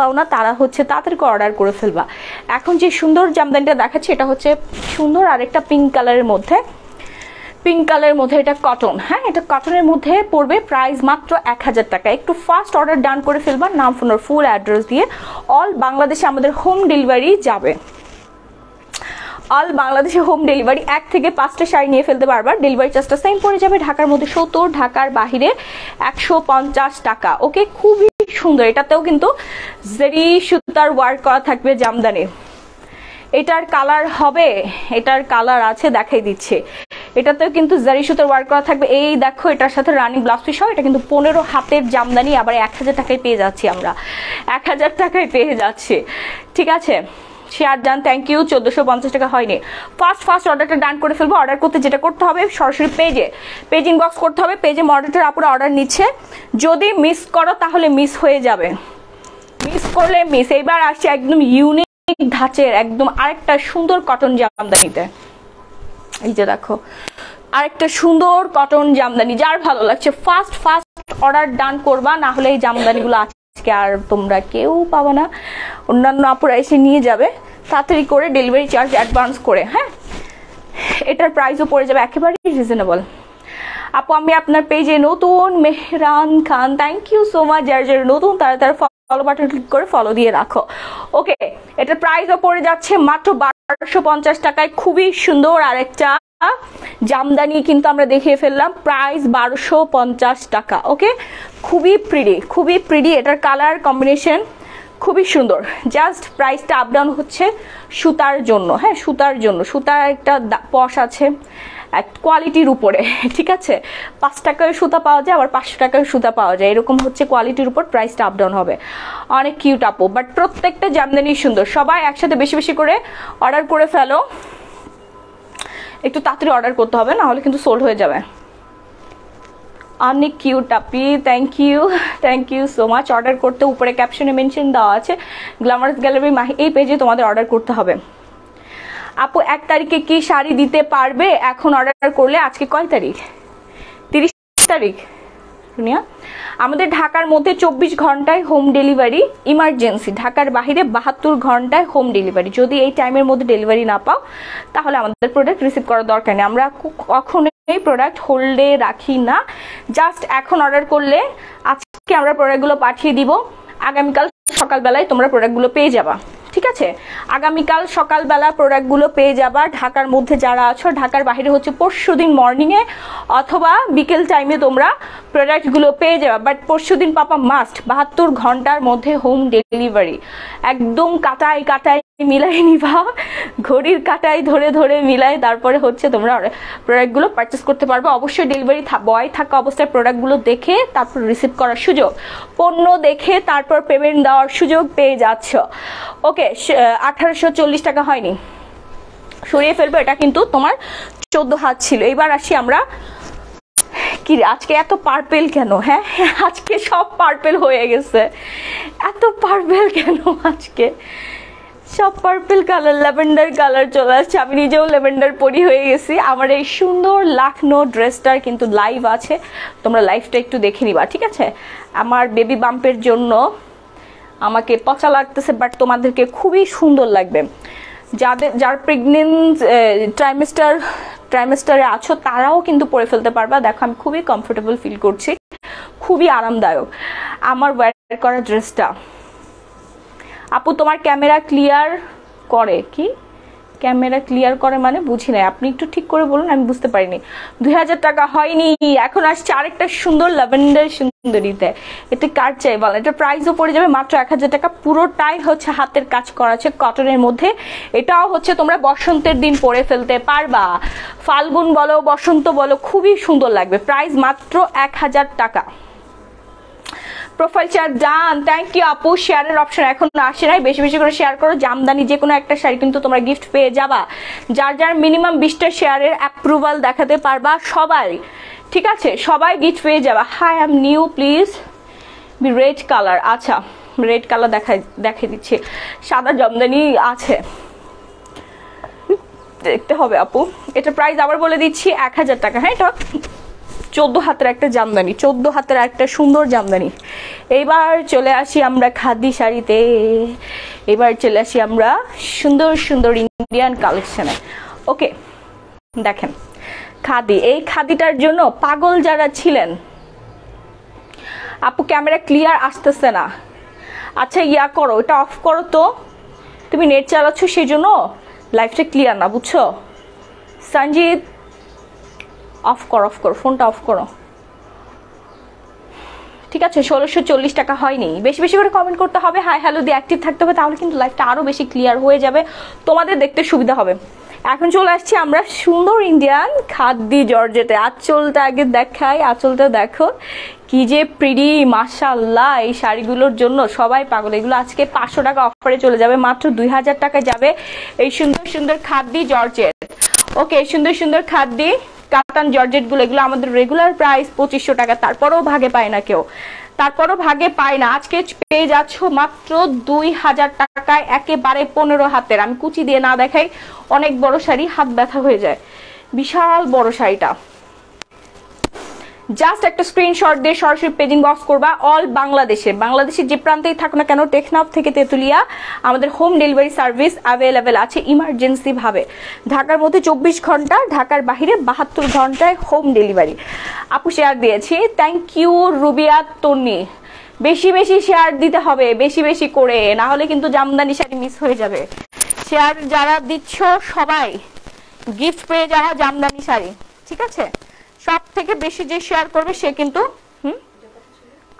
পাও না তারা হচ্ছে তাড়াতাড়ি অর্ডার করে ফেলবা। এখন যে সুন্দর জামদানিটা দেখাচ্ছি এটা হচ্ছে সুন্দর আরেকটা পিঙ্ক কালারের মধ্যে, পিঙ্ক কালারের মধ্যে, এটা কটন। হ্যাঁ, এটা কটনের মধ্যে পড়বে, প্রাইস মাত্র 1,000 টাকা। একটু ফাস্ট অর্ডার ডান করে ফেলবা, নাম ফোন আর ফুল অ্যাড্রেস দিয়ে। অল বাংলাদেশে আমাদের হোম ডেলিভারি যাবে, অল বাংলাদেশে হোম ডেলিভারি। 1 থেকে 5টা শাড়ি নিয়ে ফেলতে পারবা, ডেলিভারি চার্জটা সেম পড়ে যাবে। ঢাকার মধ্যে 70, ঢাকার বাহিরে 150 টাকা। ওকে, খুবই সুন্দর। এটাতেও কিন্তু জরি সুতার ওয়ার্ক করা থাকবে জামদানি। এটার কালার হবে, এটার কালার আছে, দেখাই দিচ্ছে। এটাতেও কিন্তু জারি সুতার ওয়ার্ক করা থাকবে। এই দেখো, এটার সাথে রানিং ব্লাউজ পিস সহ এটা কিন্তু 15 হাতের জামদানি, আবার 1,000 টাকায় পেয়ে যাচ্ছি আমরা, 1,000 টাকায় পেয়ে যাচ্ছি, ঠিক আছে? Share done, thank you. 1450 টাকা হয়নি। ফার্স্ট অর্ডারটা ডান করে ফেলবো। অর্ডার করতে যেটা করতে হবে, সরাসরি পেজ ইনবক্স করতে হবে। পেজে মডারেটর আপুরা অর্ডার নিচ্ছে, যদি মিস করো তাহলে মিস হয়ে যাবে, মিস করলে মিস। এইবার আসছে একদম ইউনিক ধাঁচের একদম আরেকটা সুন্দর কটন জামদানিতে। এই যে দেখো, আরেকটা সুন্দর কটন জামদানি। যার ভালো লাগছে ফার্স্ট অর্ডার ডান করবা, না হলে এই জামদানিগুলো আজকে আর তোমরা কেউ পাবা না, অন্যান্য আপুরা এসে নিয়ে যাবে তাড়াতাড়ি করে ডেলিভারি চার্জ অ্যাডভান্স করে। হ্যাঁ, এটার প্রাইসও পড়ে যাবে একেবারেই রিজনেবল। আপু আমি আপনার পেজে নতুন, মেহরান খান, থ্যাংক ইউ সো মাচ। যারা যারা নতুন তারা ফলো বাটন ক্লিক করে ফলো দিয়ে রাখো। ওকে, এটার প্রাইসও পড়ে যাচ্ছে মাত্র 1250 টাকায়। খুবই সুন্দর আরেকটা জামদানি কিন্তু আমরা দেখিয়ে ফেললাম, প্রাইস 1250 টাকা। ওকে, খুবই প্রিটি, এটার কালার কম্বিনেশন খুবই সুন্দর। জাস্ট প্রাইসটা আপ ডাউন হচ্ছে সুতার জন্য। হ্যাঁ, সুতার একটা পশ আছে কোয়ালিটির উপরে, ঠিক আছে? 5 টাকায় সুতা পাওয়া যায়, আবার 500 টাকায় সুতা পাওয়া যায়, এরকম হচ্ছে কোয়ালিটির উপর প্রাইসটা আপ ডাউন হবে। অনেক কিউট আপু, বাট প্রত্যেকটা জামদানি সুন্দর। সবাই একসাথে বেশি বেশি করে অর্ডার করে ফেলো, একটু তাড়াতাড়ি অর্ডার করতে হবে, না হলে কিন্তু সোল্ড হয়ে যাবে। অনেক কিউট আপি, thank you so much. Order করতে উপরে ক্যাপশনে মেনশন দেওয়া আছে গ্ল্যামারাস গ্যালারি মাহি, এই পেজে তোমাদের অর্ডার করতে হবে। আপু 1 তারিখে কি শাড়ি দিতে পারবে? এখন অর্ডার করলে, আজকে কয় তারিখ? 30 তারিখ। দুনিয়া আমাদের ঢাকার মধ্যে 24 ঘন্টায় হোম ডেলিভারি, ইমার্জেন্সি ঢাকার বাইরে 72 ঘন্টায় হোম ডেলিভারি। যদি এই টাইমের মধ্যে ডেলিভারি না পাও তাহলে আমাদের প্রোডাক্ট রিসিভ করার দরকার নেই। আমরা কখনোই প্রোডাক্ট হোল্ডে রাখি না, জাস্ট এখন অর্ডার করলে আজকে আমরা প্রোডাক্টগুলো পাঠিয়ে দিব, আগামীকাল সকালবেলায় তোমরা প্রোডাক্টগুলো পেয়ে যাবা, ঠিক আছে, আগামীকাল সকালবেলা প্রোডাক্টগুলো পেয়ে যাবা। ঢাকার মধ্যে যারা আছো, ঢাকার বাইরে হচ্ছে পরশুদিন মর্নিংয়ে অথবা বিকেল টাইমে তোমরা প্রোডাক্টগুলো পেয়ে যাবা। বাট পরশুদিন পাপা মাস্ট 72 ঘন্টার মধ্যে হোম ডেলিভারি। একদম কাটায় কাটায় মিলাই নিবা, ঘড়ির কাটায় ধরে ধরে মিলাই তারপরে হচ্ছে তোমরা প্রোডাক্টগুলো পারচেস করতে পারবে। অবশ্যই ডেলিভারি বয় থাকা অবস্থায় প্রোডাক্টগুলো দেখে তারপর রিসিভ করার সুযোগ, পণ্য দেখে তারপর পেমেন্ট দেওয়ার সুযোগ পেয়ে যাচ্ছ। ওকে, 1840 টাকা হয়নি, সরিয়ে ফেলবো। এটা কিন্তু তোমার 14 হাত ছিল। এবার আসি আমরা, কি আজকে এত পার্পেল কেন? হ্যাঁ, আজকে সব পার্পেল হয়ে গেছে, এত পার্পেল কেন আজকে? সব পার্পেল কালার, ল্যাভেন্ডার কালার চলে আসছে। আমি নিজেও ল্যাভেন্ডার পরি হয়ে গেছি। আমার এই সুন্দর লাখনো ড্রেসটার কিন্তু লাইভ আছে, তোমরা লাইভটা একটু দেখে নিবা, ঠিক আছে? আমার বেবি বাম্পের জন্য আমাকে পচা লাগতেছে, বাট তোমাদেরকে খুবই সুন্দর লাগবে। যার প্রেগনেন্ট ট্রাইমেস্টারে আছো তারাও কিন্তু পরে ফেলতে পারবা। দেখো আমি খুবই কমফোর্টেবল ফিল করছি, খুবই আরামদায়ক আমার ওয়্যার করা ড্রেসটা। আপু তোমার ক্যামেরা ক্লিয়ার করে? কি ক্যামেরা ক্লিয়ার করে মানে বুঝি নাই, আপনি একটু ঠিক করে বলুন, আমি বুঝতে পারিনি। 2000 টাকা হয়নি। এখন আসছে আরেকটা সুন্দর ল্যাভেন্ডার সুন্দরীতে। এটা কার চাই বল? এটা প্রাইসও পড়ে যাবে মাত্র 1000 টাকা। পুরোটাই হচ্ছে হাতের কাজ করা আছে কটনের মধ্যে। এটাও হচ্ছে তোমরা বসন্তের দিন পরে ফেলতে পারবা, ফাল্গুন বলো বসন্ত বলো, খুবই সুন্দর লাগবে। প্রাইস মাত্র 1000 টাকা। Profile share done, thank you আপু। শেয়ারের অপশন এখন আসে নাই, বেশি বেশি করে শেয়ার করো। জামদানি যে কোনো একটা শাড়ি কিন্তু তোমরা গিফট পেয়ে যাবা। যার যার মিনিমাম 20টা শেয়ারের অ্যাপ্রুভাল দেখাতে পারবা সবাই, ঠিক আছে? সবাই গিফট পেয়ে যাবা। Hi I am new, please be red colour. আচ্ছা, রেড কালার দেখাই দিচ্ছি। সাদা জামদানি আছে, দেখতে হবে আপু। এটা প্রাইস আবার বলে দিচ্ছি 1000 টাকা। হ্যাঁ, এটা 14 হাতের একটা জামদানি, 14 হাতের একটা সুন্দর জামদানি। এইবার চলে আসি আমরা খাদি শাড়িতে, এবার চলে আসি আমরা সুন্দর সুন্দর ইন্ডিয়ান কালেকশনে। ওকে, দেখেন খাদি, এই খাদিটার জন্য পাগল যারা ছিলেন। আপু ক্যামেরা ক্লিয়ার আসতেছে না। আচ্ছা ইয়া করো, এটা অফ করো তো, তুমি নেট চালাচ্ছ সেই জন্য লাইভটা ক্লিয়ার না, বুঝছো? সঞ্জিত অফ করো, ফোনটা অফ করো, ঠিক আছে? 1640 টাকা হয়নি। বেশি বেশি করে কমেন্ট করতে হবে, হাই হ্যালো দিয়ে অ্যাক্টিভ থাকতে হবে, তাহলে কিন্তু লাইভটা আরো বেশি ক্লিয়ার হয়ে যাবে, তোমাদের দেখতে সুবিধা হবে। এখন চলে আসছি আমরা সুন্দর ইন্ডিয়ান খাদি জর্জেটে। আঁচলটা আগে দেখাই, আঁচলটা দেখো কি যে প্রিটি, মাশাআল্লাহ। এই শাড়িগুলোর জন্য সবাই পাগল। এগুলো আজকে 500 টাকা অফারে চলে যাবে, মাত্র 2000 টাকায় যাবে এই সুন্দর সুন্দর খাদি জর্জেট। ওকে, সুন্দর সুন্দর খাদি কাতান জর্জেট গুলো, এগুলো আমাদের রেগুলার প্রাইস 2500 টাকা। তারপরেও ভাগে পায় না কেউ, তারপরও ভাগে পায় না। আজকে পেয়ে যাচ্ছ মাত্র 2000 টাকায়, একেবারে 15 হাতের। আমি কুচি দিয়ে না দেখাই, অনেক বড় শাড়ি, হাত ব্যথা হয়ে যায়, বিশাল বড় শাড়িটা। জাস্ট একটা স্ক্রিনশট দিয়ে সরাসরি পেজিং বক্স করবা। অল বাংলাদেশের যে প্রান্তেই থাকো না কেন, টেকনাফ থেকে তেতুলিয়া আমাদের হোম ডেলিভারি সার্ভিস অ্যাভেলেবেল আছে ইমার্জেন্সি ভাবে। ঢাকার মধ্যে 24 ঘন্টা, ঢাকার বাহিরে 72 ঘন্টায় হোম ডেলিভারি। আপু শেয়ার দিয়েছি, থ্যাংক ইউ রুবিয়া তন্নি। বেশি বেশি শেয়ার দিতে হবে, বেশি বেশি করে, না হলে কিন্তু জামদানি শাড়ি মিস হয়ে যাবে। শেয়ার যারা দিচ্ছ সবাই গিফট পেয়ে যাওয়া জামদানি শাড়ি, ঠিক আছে? সব থেকে বেশি যে শেয়ার করবে সে কিন্তু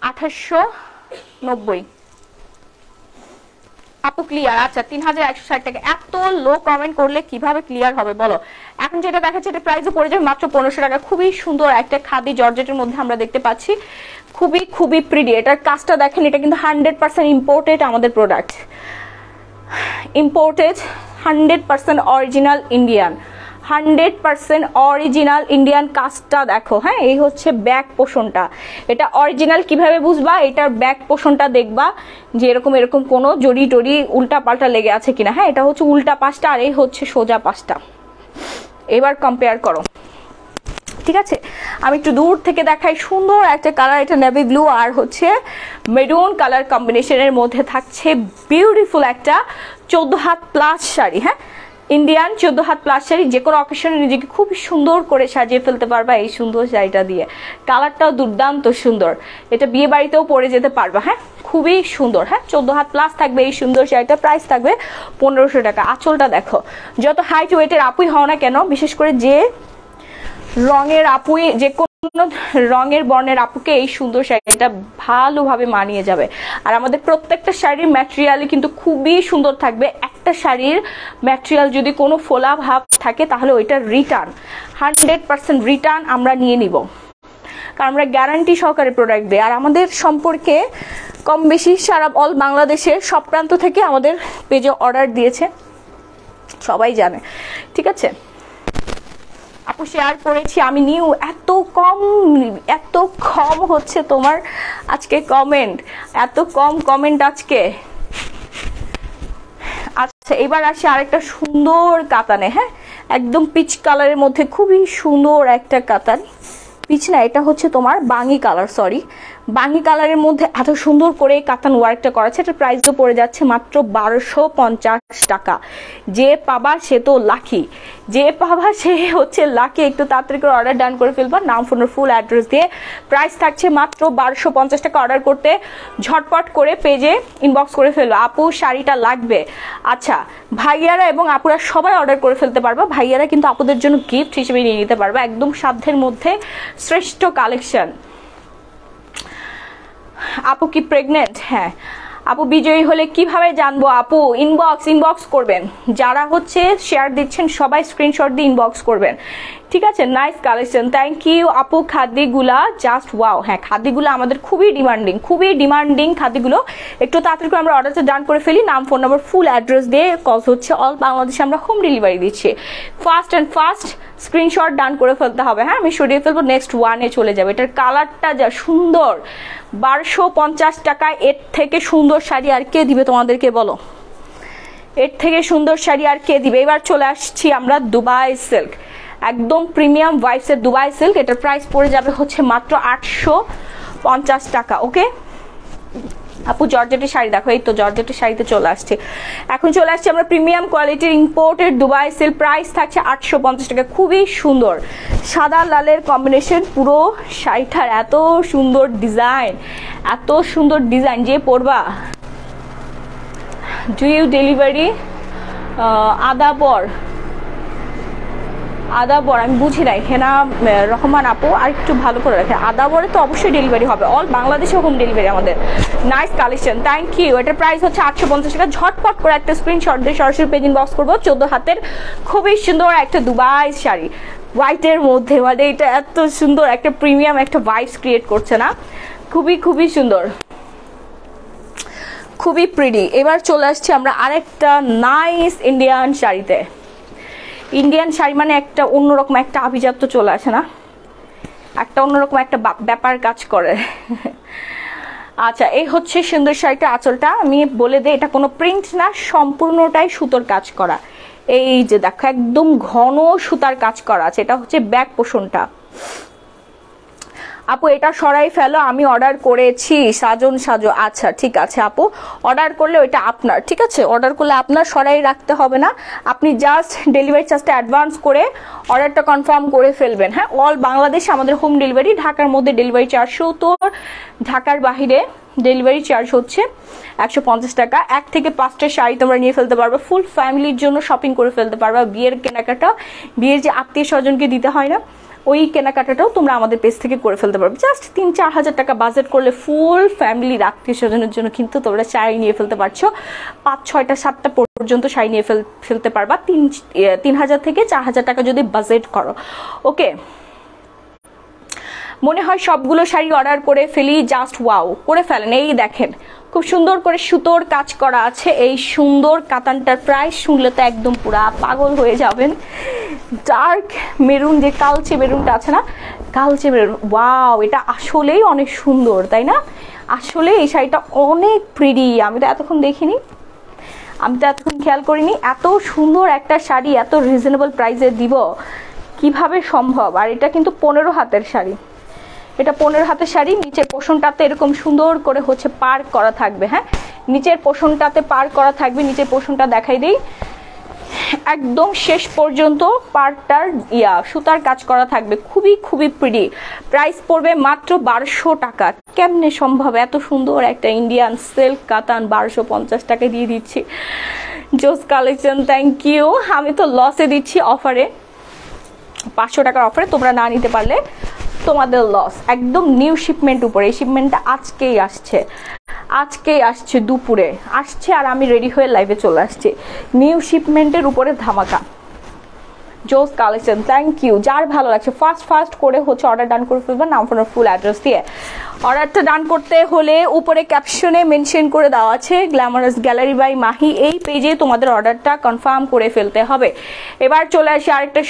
2890। আপু ক্লিয়ার? আচ্ছা, 3160 টাকা। এত লো কমেন্ট করলে কিভাবে ক্লিয়ার হবে বলো? এখন যেটা দেখাচ্ছে এটা প্রাইসও পড়ে যাবে মাত্র 1500 টাকা। খুবই সুন্দর একটা খাদি জর্জেটের মধ্যে আমরা দেখতে পাচ্ছি, খুবই খুবই প্রিটি। এটার কাজটা দেখেন, এটা কিন্তু 100% ইম্পোর্টেড আমাদের product, imported 100% original Indian, 100% original Indian. কাজটা দেখো, হ্যাঁ? এই হচ্ছে ব্যাক পোষণটা। এটা অরিজিনাল কিভাবে বুঝবা? এটার ব্যাক পোষণটা দেখবা যে এরকম এরকম কোনো জড়ি টড়ি উল্টা পাল্টা লেগে আছে কিনা। হ্যাঁ, এটা হচ্ছে উল্টা পাশটা আর এই হচ্ছে সোজা পাশটা। এবার কম্পেয়ার করো, ঠিক আছে? আমি একটু দূর থেকে দেখাই। সুন্দর একটা কালার, এটা নেভি ব্লু আর হচ্ছে মেরুন কালার কম্বিনেশনের মধ্যে থাকছে বিউটিফুল একটা 14 হাত প্লাস শাড়ি। হ্যাঁ, ইন্ডিয়ান 14 হাত প্লাস শাড়ি, যে কোনো অকেশনে নিজেকে খুব সুন্দর করে সাজিয়ে ফেলতে পারবা এই সুন্দর শাড়িটা দিয়ে। কালারটাও দুর্দান্ত সুন্দর, এটা বিয়ে বাড়িতেও পরে যেতে পারবা। হ্যাঁ, খুবই সুন্দর। হ্যাঁ, 14 হাত প্লাস থাকবে এই সুন্দর শাড়িটা, প্রাইস থাকবে 1500 টাকা। আঁচলটা দেখো, যত হাইট ওয়েটের আপুই হও না কেন, বিশেষ করে যে রঙের আপুই, যে কোনো রঙের বর্ণের আপুকে এই সুন্দর শাড়িটা ভালোভাবে মানিয়ে যাবে। আর আমাদের প্রত্যেকটা শাড়ির ম্যাটেরিয়ালই কিন্তু খুবই সুন্দর থাকবে। একটা শাড়ির ম্যাটেরিয়াল যদি কোনো ফোলা ভাব থাকে তাহলে ওইটা রিটার্ন, 100% রিটার্ন আমরা নিয়ে নিব, কারণ আমরা গ্যারান্টি সহকারে প্রোডাক্ট দিই। আর আমাদের সম্পর্কে কম বেশি সারা অল বাংলাদেশের সব প্রান্ত থেকে আমাদের পেজে অর্ডার দিয়েছে, সবাই জানে। ঠিক আছে আপু, শেয়ার করেছি আমি নিউ। এত কম হচ্ছে তোমার আজকে কমেন্ট, এত কম কমেন্ট আজকে। আচ্ছা, এবার আসি আরেকটা সুন্দর কাতানে। হ্যাঁ, একদম পিচ কালারের মধ্যে খুবই সুন্দর একটা কাতান। পিচ না, এটা হচ্ছে তোমার বাঙ্গি কালার, সরি বাঙ্গি কালারের মধ্যে এত সুন্দর করে কাতান ওয়ার্কটা করা আছে। এটার প্রাইসও পড়ে যাচ্ছে মাত্র 1250 টাকা। যে পাবা সে তো লাকি, যে পাবা সে হচ্ছে লাকি। একটু তাড়াতাড়ি করে অর্ডার ডান করে ফেলবা, নাম ফোনের ফুল অ্যাড্রেস দিয়ে। প্রাইস থাকছে মাত্র 1250 টাকা। অর্ডার করতে ঝটপট করে পেজে ইনবক্স করে ফেলবা, আপু শাড়িটা লাগবে। আচ্ছা, ভাইয়ারা এবং আপুরা সবাই অর্ডার করে ফেলতে পারবা। ভাইয়ারা কিন্তু আপুদের জন্য গিফট হিসেবে নিয়ে নিতে পারবা, একদম সাধ্যের মধ্যে শ্রেষ্ঠ কালেকশন। আপু কি প্রেগনেন্ট? হ্যাঁ আপু, বিজয়ী হলে কিভাবে জানবো? আপু ইনবক্স করবেন, যারা হচ্ছে শেয়ার দিচ্ছেন সবাই স্ক্রিনশট দিয়ে ইনবক্স করবেন। ঠিক আছে, নাইস কালেকশন, থ্যাংক ইউ আপু। খাদিগুলা জাস্ট ওয়াও। হ্যাঁ, খাদিগুলো আমাদের খুবই ডিমান্ডিং খাদিগুলো। একটু তাড়াতাড়ি করে আমরা অর্ডারটা ডান করে ফেলি, নাম ফোন নাম্বার ফুল অ্যাড্রেস দিয়ে। কজ হচ্ছে অল বাংলাদেশে আমরা হোম ডেলিভারি দিচ্ছি। ফাস্ট স্ক্রিনশট ডান করে ফেলতে হবে। হ্যাঁ, আমি সরিয়ে ফেলবো, নেক্সট ওয়ানে চলে যাবে। এটার কালারটা যা সুন্দর, 1250 টাকায় এর থেকে সুন্দর শাড়ি আর কে দিবে তোমাদেরকে বলো? এর থেকে সুন্দর শাড়ি আর কে দিবে? এবার চলে আসছি আমরা দুবাই সিল্ক, একদম প্রিমিয়াম ভাইবসের দুবাই সিল্ক। এটার প্রাইস পড়ে যাবে হচ্ছে মাত্র 850 টাকা। ওকে আপু, জর্জেটের শাড়ি দেখো, এই তো জর্জেটের শাড়িতে চলে আসছে। এখন চলে আসছে আমরা প্রিমিয়াম কোয়ালিটির ইম্পোর্টেড দুবাই সিল্ক। প্রাইস থাকছে 850 টাকা। খুবই সুন্দর সাদা লালের কম্বিনেশন, পুরো শাড়িটার এত সুন্দর ডিজাইন, যে পরবা। Do you delivery Adabor? আমি বুঝি নাই। হেনা রহমান আপু, আর একটু ভালো করে রাখে। আদাবরে তো অবশ্যই ডেলিভারি হবে, অল বাংলাদেশে হোম ডেলিভারি আমাদের। Nice collection, thank you. এটার প্রাইস হচ্ছে 850 টাকা। ঝটপট করে একটা স্ক্রিনশট দিয়ে সরাসরি পেজ ইনবক্স করবো। 14 হাতের খুবই সুন্দর একটা দুবাই শাড়ি হোয়াইটের মধ্যে, মানে এটা এত সুন্দর একটা প্রিমিয়াম একটা ভাইবস ক্রিয়েট করছে না? খুবই সুন্দর, খুবই প্রিটি। এবার চলে আসছি আমরা আরেকটা নাইস ইন্ডিয়ান শাড়িতে। ইন্ডিয়ান শাড়ি মানে একটা অন্যরকম একটা আভিজাত্য চলে আসে না, একটা অন্যরকম একটা ব্যাপার কাজ করে। আচ্ছা, এই হচ্ছে সুন্দর শাড়িটা। আঁচলটা আমি বলে দিই, এটা কোনো প্রিন্ট না, সম্পূর্ণটাই সুতোর কাজ করা। এই যে দেখো, একদম ঘন সুতার কাজ করা আছে। এটা হচ্ছে ব্যাক পোষণটা। আপু এটা সরাই ফেলো, আমি অর্ডার করেছি সাজো। আচ্ছা ঠিক আছে আপু, অর্ডার করলে ওইটা আপনার। ঠিক আছে, অর্ডার করলে আপনার, সরাই রাখতে হবে না। আপনি জাস্ট ডেলিভারি চার্জটা অ্যাডভান্স করে অর্ডারটা কনফার্ম করে ফেলবেন। হ্যাঁ, অল বাংলাদেশ আমাদের হোম ডেলিভারি। ঢাকার মধ্যে ডেলিভারি চার্জ 70, ঢাকার বাহিরে ডেলিভারি চার্জ হচ্ছে 150 টাকা। 1 থেকে 5টা শাড়ি তোমরা নিয়ে ফেলতে পারবে, ফুল ফ্যামিলির জন্য শপিং করে ফেলতে পারবে। বিয়ের কেনাকাটা, বিয়ের যে আত্মীয় স্বজনকে দিতে হয় না, ওই কেনাকাটাটাও তোমরা আমাদের পেজ থেকে করে ফেলতে পারবে। জাস্ট 3-4 হাজার টাকা বাজেট করলে ফুল ফ্যামিলির আত্মীয় স্বজনের জন্য কিন্তু তোমরা শাড়ি নিয়ে ফেলতে পারছো। 5-6-7টা পর্যন্ত শাড়ি নিয়ে ফেলতে পারবা, 3,000 থেকে 4,000 টাকা যদি বাজেট করো। ওকে, মনে হয় সবগুলো শাড়ি অর্ডার করে ফেলি, জাস্ট ওয়াও করে ফেলেন। এই দেখেন, খুব সুন্দর করে সুতোর কাজ করা আছে। এই সুন্দর কাতানটার প্রাইস শুনলে তো একদম পুরা পাগল হয়ে যাবেন। ডার্ক মেরুন, যে কালচে মেরুনটা আছে না, কালচে মেরুন, ওয়াও, এটা আসলেই অনেক সুন্দর, তাই না? আসলে এই শাড়িটা অনেক প্রিটি। আমি তো এতক্ষণ দেখিনি, আমি তো এতক্ষণ খেয়াল করিনি। এত সুন্দর একটা শাড়ি এত রিজনেবল প্রাইসে দিব কিভাবে সম্ভব? আর এটা কিন্তু 15 হাতের শাড়ি। এটা 15 হাতের শাড়ি। নিচের পোষণটাতে এরকম সুন্দর করে হচ্ছে পার্ক করা থাকবে। হ্যাঁ, নিচের পোষণটাতে পার্ক করা থাকবে। নিচের পোষণটা দেখাই দিই, একদম শেষ পর্যন্ত পার্টটার সুতার কাজ করা থাকবে, খুবই খুবই প্রিটি। প্রাইস পড়বে মাত্র 1200 টাকা। কেমনে সম্ভব এত সুন্দর একটা ইন্ডিয়ান সিল্ক কাতান 1250 টাকায় দিয়ে দিচ্ছি। জোস কালেকশন, থ্যাংক ইউ। আমি তো লসে দিচ্ছি অফারে, 500 টাকার অফারে, তোমরা না নিতে পারলে তোমাদের লস। একদম নিউ শিপমেন্ট উপরে, এই শিপমেন্টটা আজকেই আসছে দুপুরে আসছে, আর আমি রেডি হয়ে লাইভে চলে আসছি। নিউ শিপমেন্টের উপরে ধামাকা। জোস কালেকশন, থ্যাংক ইউ। যার ভালো লাগছে ফাস্ট করে হচ্ছে অর্ডার ডান করে ফেলবেন, নাম ফোনের ফুল অ্যাড্রেস দিয়ে। অর্ডারটা ডান করতে হলে উপরে ক্যাপশনে মেনশন করে দেওয়া আছে গ্ল্যামারাস গ্যালারি বাই মাহি, এই পেজে তোমাদের অর্ডারটা কনফার্ম করে ফেলতে হবে। এবার চলে আসি আরেকটা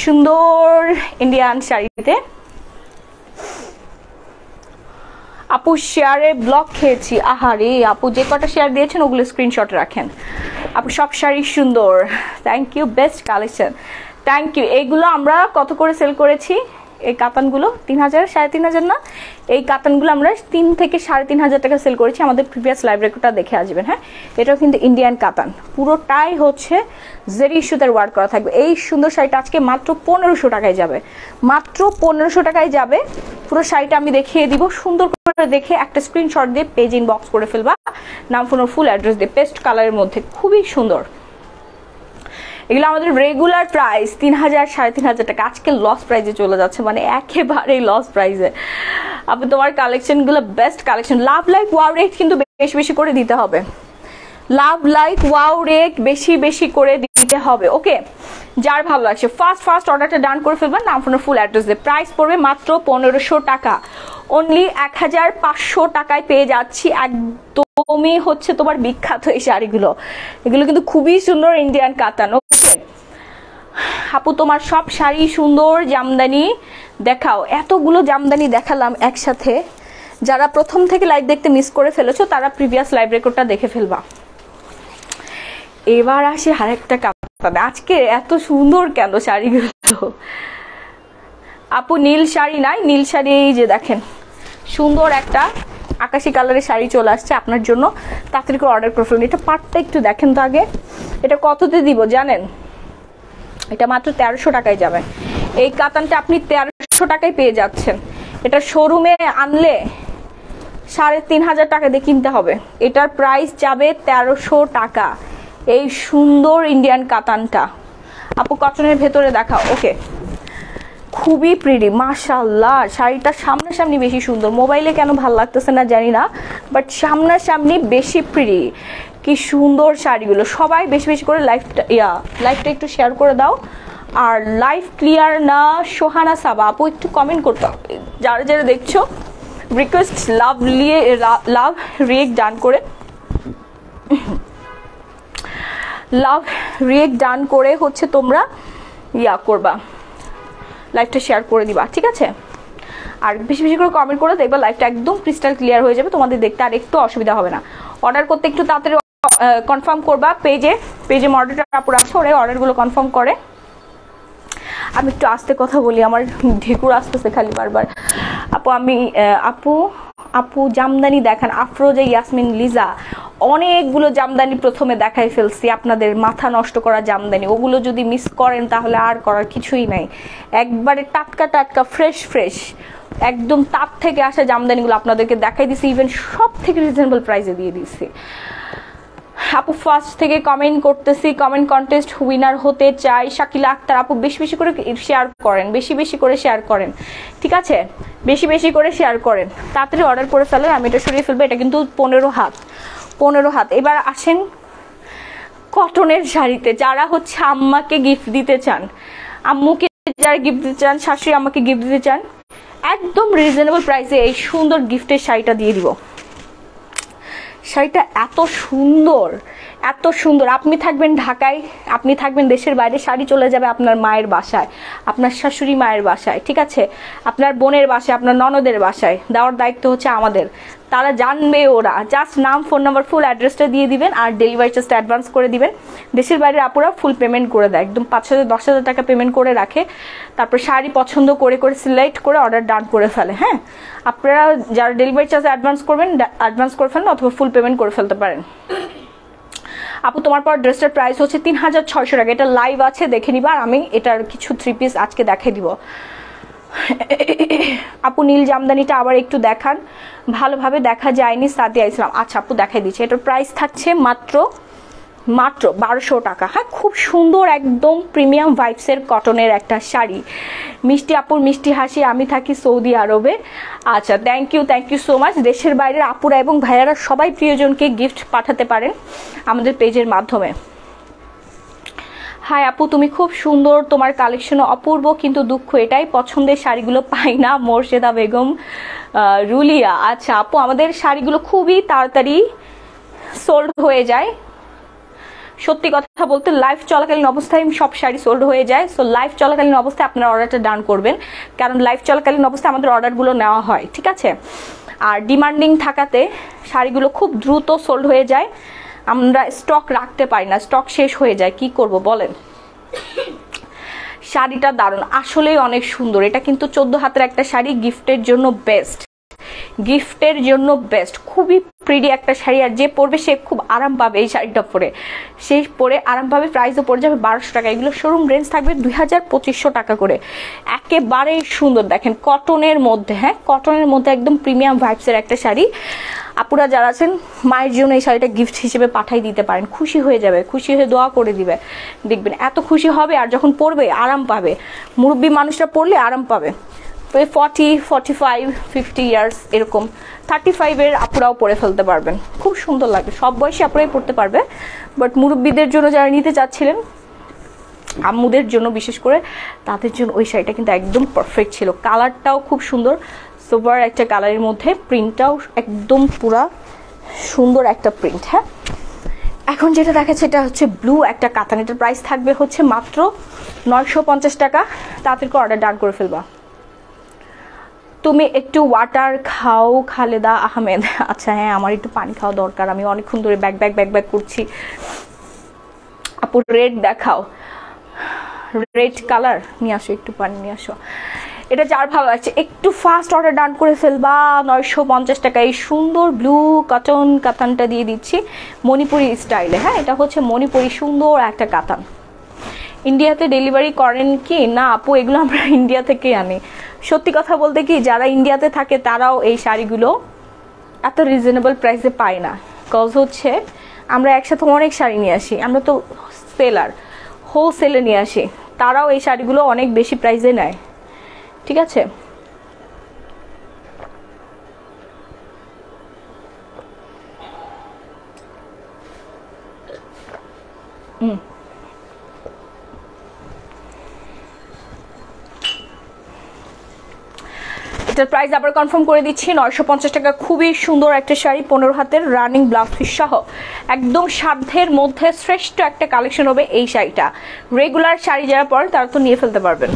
সুন্দর ইন্ডিয়ান শাড়িতে। আপু শেয়ারে ব্লক খেয়েছি, আহারে আপু যে কটা শেয়ার দিয়েছেন ওগুলো স্ক্রিনশট রাখেন। আপু সব শাড়ি সুন্দর, thank you, best collection, thank you. এইগুলো আমরা কত করে সেল করেছি? এই কাতানগুলো 3000 3500 না, এই কাতানগুলো আমরা 3 থেকে 3500 টাকা সেল করেছি। আমাদের প্রিভিয়াস লাইভ রেকর্ডটা দেখে আসবেন। হ্যাঁ, এটাও কিন্তু ইন্ডিয়ান কাতান, পুরোটাই হচ্ছে জেরি সুতার ওয়ার্ক করা থাকবে। এই সুন্দর শাড়িটা আজকে মাত্র 1500 টাকায় যাবে, মাত্র 1500 টাকায় যাবে। পুরো শাড়িটা আমি দেখিয়ে দিব, সুন্দর করে দেখে একটা স্ক্রিনশট দিয়ে পেজ ইনবক্স করে ফেলবা, নাম ফোনের ফুল অ্যাড্রেস দিয়ে, পেস্ট কালারের মধ্যে, খুবই সুন্দর। এগুলো আমাদের রেগুলার প্রাইস 3000 3500 টাকা, আজকে লস প্রাইসে চলে যাচ্ছে, মানে একেবারেই লস প্রাইসে। আপনি তোমার কালেকশনগুলো best collection. Love like wow rate কিন্তু বেশি বেশি করে দিতে হবে, লাভ লাইক ওয়াও রেট বেশি বেশি করে দিতে হবে। ওকে, যার ভালো লাগছে ফার্স্ট অর্ডারটা ডান করে ফেলবেন, নাম ফোনের ফুল অ্যাড্রেস দিয়ে। প্রাইস পড়বে মাত্র 1500 টাকা, অনলি 1500 টাকায় পেয়ে যাচ্ছি। একদমই হচ্ছে তোমার বিখ্যাত এই শাড়িগুলো, এগুলো কিন্তু খুবই সুন্দর ইন্ডিয়ান কাতান। ওকে আপু তোমার সব শাড়ি সুন্দর, জামদানি দেখাও। এতগুলো জামদানি দেখালাম একসাথে, যারা প্রথম থেকে লাইভ দেখতে মিস করে ফেলেছো তারা প্রিভিয়াস লাইভ রেকর্ডটা দেখে ফেলবা। এবার আসে আরেকটা কাতান, আজকে এত সুন্দর কেন শাড়িগুলো? আপু নীল শাড়ি নাই, নীল শাড়ি এই যে দেখেন, সুন্দর একটা আকাশি কালারের শাড়ি চলে আসছে আপনার জন্য, তাড়াতাড়ি করে অর্ডার করে ফেলুন। এটা পাটটা একটু দেখেন তো আগে, এটা কততে দিব জানেন? এটা মাত্র 1300 টাকায় যাবে। এই কাতানটা আপনি 1300 টাকায় পেয়ে যাচ্ছেন। এটা শোরুমে আনলে 3500 টাকা দিয়ে কিনতে হবে, এটার প্রাইস যাবে 1300 টাকা। এই সুন্দর ইন্ডিয়ান কাতানটা আপু কটনের ভেতরে দেখাও। ওকে, খুবই প্রিটি, মাশাআল্লাহ। শাড়িটা সামনাসামনি বেশি সুন্দর, মোবাইলে কেন ভালো লাগতেছে না জানি না, বাট সামনাসামনি বেশি প্রিটি। কি সুন্দর শাড়িগুলো। সবাই বেশি বেশি করে লাইভটা একটু শেয়ার করে দাও। আর লাইভ ক্লিয়ার না সোহানা সাবা আপু একটু কমেন্ট করতে হবে। যারা যারা দেখছো রিকোয়েস্ট লাভ রিয়েক্ট ডান করে, লাভ রিয়েক্ট ডান করে হচ্ছে তোমরা করবা, লাইভটা শেয়ার করে দিবা, ঠিক আছে? আর বেশি বেশি করে কমেন্ট করে দেখবা, লাইভটা একদম ক্রিস্টাল ক্লিয়ার হয়ে যাবে, তোমাদের দেখতে আর একটু অসুবিধা হবে না। অর্ডার করতে একটু তাড়াতাড়ি কনফার্ম করবা, পেজে মডারেটর আপুরা আছে, ওরা অর্ডারগুলো কনফার্ম করে। আমি একটু আস্তে কথা বলি, আমার ঢেকুর আসতেছে খালি বারবার। আপু জামদানি দেখান। আফরোজা ইয়াসমিন লিজা, অনেকগুলো জামদানি প্রথমে দেখাই ফেলছি আপনাদের, মাথা নষ্ট করা জামদানি, ওগুলো যদি মিস করেন তাহলে আর করার কিছুই নাই। একবারে টাটকা ফ্রেশ একদম তাপ থেকে আসা জামদানিগুলো আপনাদেরকে দেখাই দিছি, ইভেন সব থেকে রিজনেবল প্রাইসে দিয়ে দিচ্ছি। আপু ফার্স্ট থেকে কমেন্ট করতেছি, কমেন্ট কন্টেস্ট উইনার হতে চাই শাকিলা আক্তার। আপু বেশি বেশি করে শেয়ার করেন, বেশি বেশি করে শেয়ার করেন, ঠিক আছে? বেশি বেশি করে শেয়ার করেন, তাড়াতাড়ি অর্ডার করে ফেলেন। আমি এটা সরিয়ে ফেলবো, এটা কিন্তু 15 হাত। এবার আসেন কটনের শাড়িতে, যারা হচ্ছে আম্মাকে গিফট দিতে চান, আম্মুকে যারা গিফট দিতে চান, শাশুড়ি আমাকে গিফট দিতে চান, একদম রিজনেবল প্রাইসে এই সুন্দর গিফটের শাড়িটা দিয়ে দিব। শাড়িটা এত সুন্দর। আপনি থাকবেন ঢাকায়, আপনি থাকবেন দেশের বাইরে, শাড়ি চলে যাবে আপনার মায়ের বাসায়, আপনার শাশুড়ি মায়ের বাসায়, ঠিক আছে? আপনার বোনের বাসায়, আপনার ননদের বাসায় দেওয়ার দায়িত্ব হচ্ছে আমাদের। তারা জানবে, ওরা জাস্ট নাম, ফোন নাম্বার, ফুল অ্যাড্রেসটা দিয়ে দিবেন আর ডেলিভারি চার্জটা অ্যাডভান্স করে দিবেন। দেশের বাইরের আপুরা ফুল পেমেন্ট করে দেয়, একদম 5000-10,000 টাকা পেমেন্ট করে রাখে, তারপর শাড়ি পছন্দ করে সিলেক্ট করে অর্ডার ডান করে ফেলে। হ্যাঁ, আপনারা যারা ডেলিভারি চার্জ অ্যাডভান্স করে ফেলেন অথবা ফুল পেমেন্ট করে ফেলতে পারেন। আপু তোমার পর ড্রেসটার প্রাইস হচ্ছে 3600 টাকা। এটা লাইভ আছে, দেখে নিবা। আর আমি এটার কিছু 3 পিস আজকে দেখাই দিব। আপু নীল জামদানিটা আবার একটু দেখান, ভালোভাবে দেখা যায়নি। সাদিয়া ইসলাম, আচ্ছা আপু দেখাই দিচ্ছি। এটার প্রাইস থাকছে মাত্র 1200 টাকা। হ্যাঁ, খুব সুন্দর একদম প্রিমিয়াম ভাইবসের কটনের একটা শাড়ি। মিষ্টি আপুর মিষ্টি হাসি, আমি থাকি সৌদি আরবে। আচ্ছা, থ্যাংক ইউ সো মাচ। দেশের বাইরের আপুরা এবং ভাইয়ারা সবাই প্রিয়জনকে গিফট পাঠাতে পারেন আমাদের পেজের মাধ্যমে। হাই আপু, তুমি খুব সুন্দর, তোমার কালেকশনও অপূর্ব, কিন্তু দুঃখ এটাই পছন্দের শাড়িগুলো পাই না। মোর্শেদা বেগম রুলিয়া। আচ্ছা আপু, আমাদের শাড়িগুলো খুবই তাড়াতাড়ি সোল্ড হয়ে যায়। সত্যি কথা বলতে লাইভ চলাকালীন অবস্থায় সব শাড়ি সোল্ড হয়ে যায়। সো লাইভ চলাকালীন অবস্থায় আপনারা অর্ডারটা ডান করবেন, কারণ লাইভ চলাকালীন অবস্থায় আমাদের অর্ডারগুলো নেওয়া হয়, ঠিক আছে? আর ডিমান্ডিং থাকাতে শাড়িগুলো খুব দ্রুত সোল্ড হয়ে যায়। আমরা স্টক রাখতে পারি না, স্টক শেষ হয়ে যায়, কি করব বলেন। শাড়িটা দারুণ, আসলেই অনেক সুন্দর। এটা কিন্তু 14 হাতের একটা শাড়ি, গিফটের জন্য বেস্ট, গিফটের জন্য বেস্ট। খুবই প্রিটি একটা শাড়ি, আর যে পরবে সে খুব আরাম পাবে এই শাড়িটা পরে, সেই পরে আরাম পাবে। প্রাইসও পড়ে যাবে 1200 টাকা। এগুলো শোরুম রেঞ্জ থাকবে 2500 টাকা করে। একেবারেই সুন্দর, দেখেন কটনের মধ্যে, হ্যাঁ কটনের মধ্যে একদম প্রিমিয়াম ভাইবসের একটা শাড়ি। আপুরা যারা আছেন মায়ের জন্য এই শাড়িটা গিফট হিসেবে পাঠাই দিতে পারেন, খুশি হয়ে যাবে, খুশি হয়ে দোয়া করে দিবে, দেখবেন এত খুশি হবে। আর যখন পরবে আরাম পাবে, মুরব্বী মানুষরা পরলে আরাম পাবে। 40, 45, 50 ইয়ার্স এরকম 35-এর আপুরাও পরে ফেলতে পারবেন, খুব সুন্দর লাগবে। সব বয়সী আপুরাই পরতে পারবে, বাট মুরব্বীদের জন্য যারা নিতে চাচ্ছিলেন, আম্মুদের জন্য বিশেষ করে, তাদের জন্য ওই শাড়িটা কিন্তু একদম পারফেক্ট ছিল। কালারটাও খুব সুন্দর, সোবার একটা কালারের মধ্যে, প্রিন্টটাও একদম পুরা সুন্দর একটা প্রিন্ট। হ্যাঁ, এখন যেটা দেখাচ্ছে এটা হচ্ছে ব্লু একটা কাতান। এটার প্রাইস থাকবে হচ্ছে মাত্র 950 টাকা। তাদেরকে অর্ডার ডান করে ফেলবা। তুমি একটু ওয়াটার খাও খালেদা আহমেদ। আচ্ছা হ্যাঁ, আমার একটু পানি খাওয়া দরকার, আমি অনেকক্ষণ ধরে ব্যাক করছি। আপু রেড দেখাও, রেড কালার নিয়ে আসো, একটু পানি নিয়ে আসো। এটা যার ভালো লাগছে একটু ফাস্ট অর্ডার ডান করে ফেলবা। 950 টাকা এই সুন্দর ব্লু কটন কাতানটা দিয়ে দিচ্ছি মণিপুরি স্টাইলে। হ্যাঁ, এটা হচ্ছে মণিপুরি সুন্দর একটা কাতান। ইন্ডিয়াতে ডেলিভারি করেন কি? না আপু, এগুলো আমরা ইন্ডিয়া থেকে আনি। সত্যি কথা বলতে কি, যারা ইন্ডিয়াতে থাকে তারাও এই শাড়িগুলো এত রিজনেবল প্রাইসে পায় না। কজ হচ্ছে আমরা একসাথে অনেক শাড়ি নিয়ে আসি, আমরা তো সেলার, হোলসেলে নিয়ে আসি। তারাও এই শাড়িগুলো অনেক বেশি প্রাইসে নেয়, ঠিক আছে? এটার প্রাইস আবার কনফার্ম করে দিচ্ছি, 950 টাকা। খুবই সুন্দর একটা শাড়ি, 15 হাতের রানিং ব্লাউজ পিস সহ, একদম সাধ্যের মধ্যে শ্রেষ্ঠ একটা কালেকশন হবে এই শাড়িটা। রেগুলার শাড়ি যারা পরেন তারা তো নিয়ে ফেলতে পারবেন,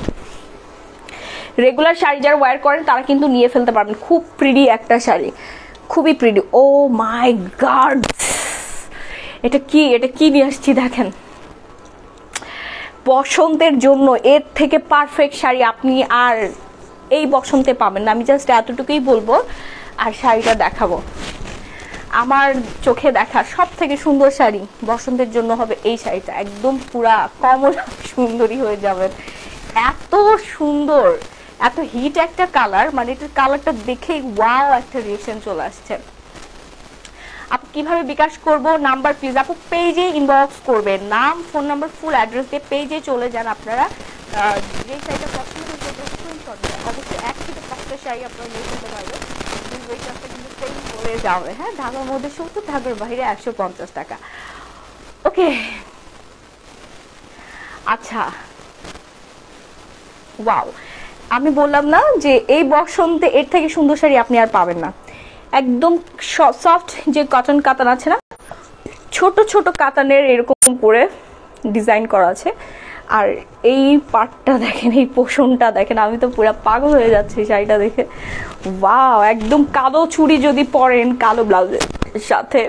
রেগুলার শাড়ি যারা ওয়্যার করেন তারা কিন্তু নিয়ে ফেলতে পারবেন। খুব প্রিটি একটা শাড়ি, খুবই প্রিটি। ও মাই গড, এটা কি নিয়ে আসছি দেখেন। বসন্তের জন্য এর থেকে পারফেক্ট শাড়ি আপনি আর এই বসন্তে পাবেন না। আমি জাস্ট এতটুকুই বলবো, আর শাড়িটা দেখাবো। আমার চোখে দেখা সব থেকে সুন্দর শাড়ি বসন্তের জন্য হবে এই শাড়িটা, একদম পুরা কমলা সুন্দরী হয়ে যাবেন। এত সুন্দর, এত হিট একটা কালার, মানে এটার কালারটা দেখেই ওয়াও একটা রিঅ্যাকশন চলে আসছে। আপু কিভাবে বিকাশ করব? নাম্বার প্লিজ আপু পেজে ইনবক্স করবেন, নাম ফোন নাম্বার ফুল অ্যাড্রেস দিয়ে পেজে চলে যান আপনারা। যে শাড়িটা পছন্দ হয়েছে স্ক্রিনশট দেন, অবশ্যই 1 থেকে 5টা শাড়ি আপনারা নিয়ে যেতে পারবেন, কিন্তু এই চারটা কিন্তু সেম হয়ে যাবে। হ্যাঁ, ঢাকার মধ্যে 70, ঢাকার বাইরে 150 টাকা। ওকে, আচ্ছা ওয়াও, আমি বললাম না যে এই বসন্তে এর থেকে সুন্দর শাড়ি আপনি আর পাবেন না। একদম সফট যে কটন কাতান আছে না, ছোট ছোট কাতানের এরকম করে ডিজাইন করা আছে। আর এই পার্টটা দেখেন, এই পোষণটা দেখেন, আমি তো পুরো পাগল হয়ে যাচ্ছি শাড়িটা দেখে। ওয়াও, একদম কালো চুড়ি যদি পরেন, কালো ব্লাউজের সাথে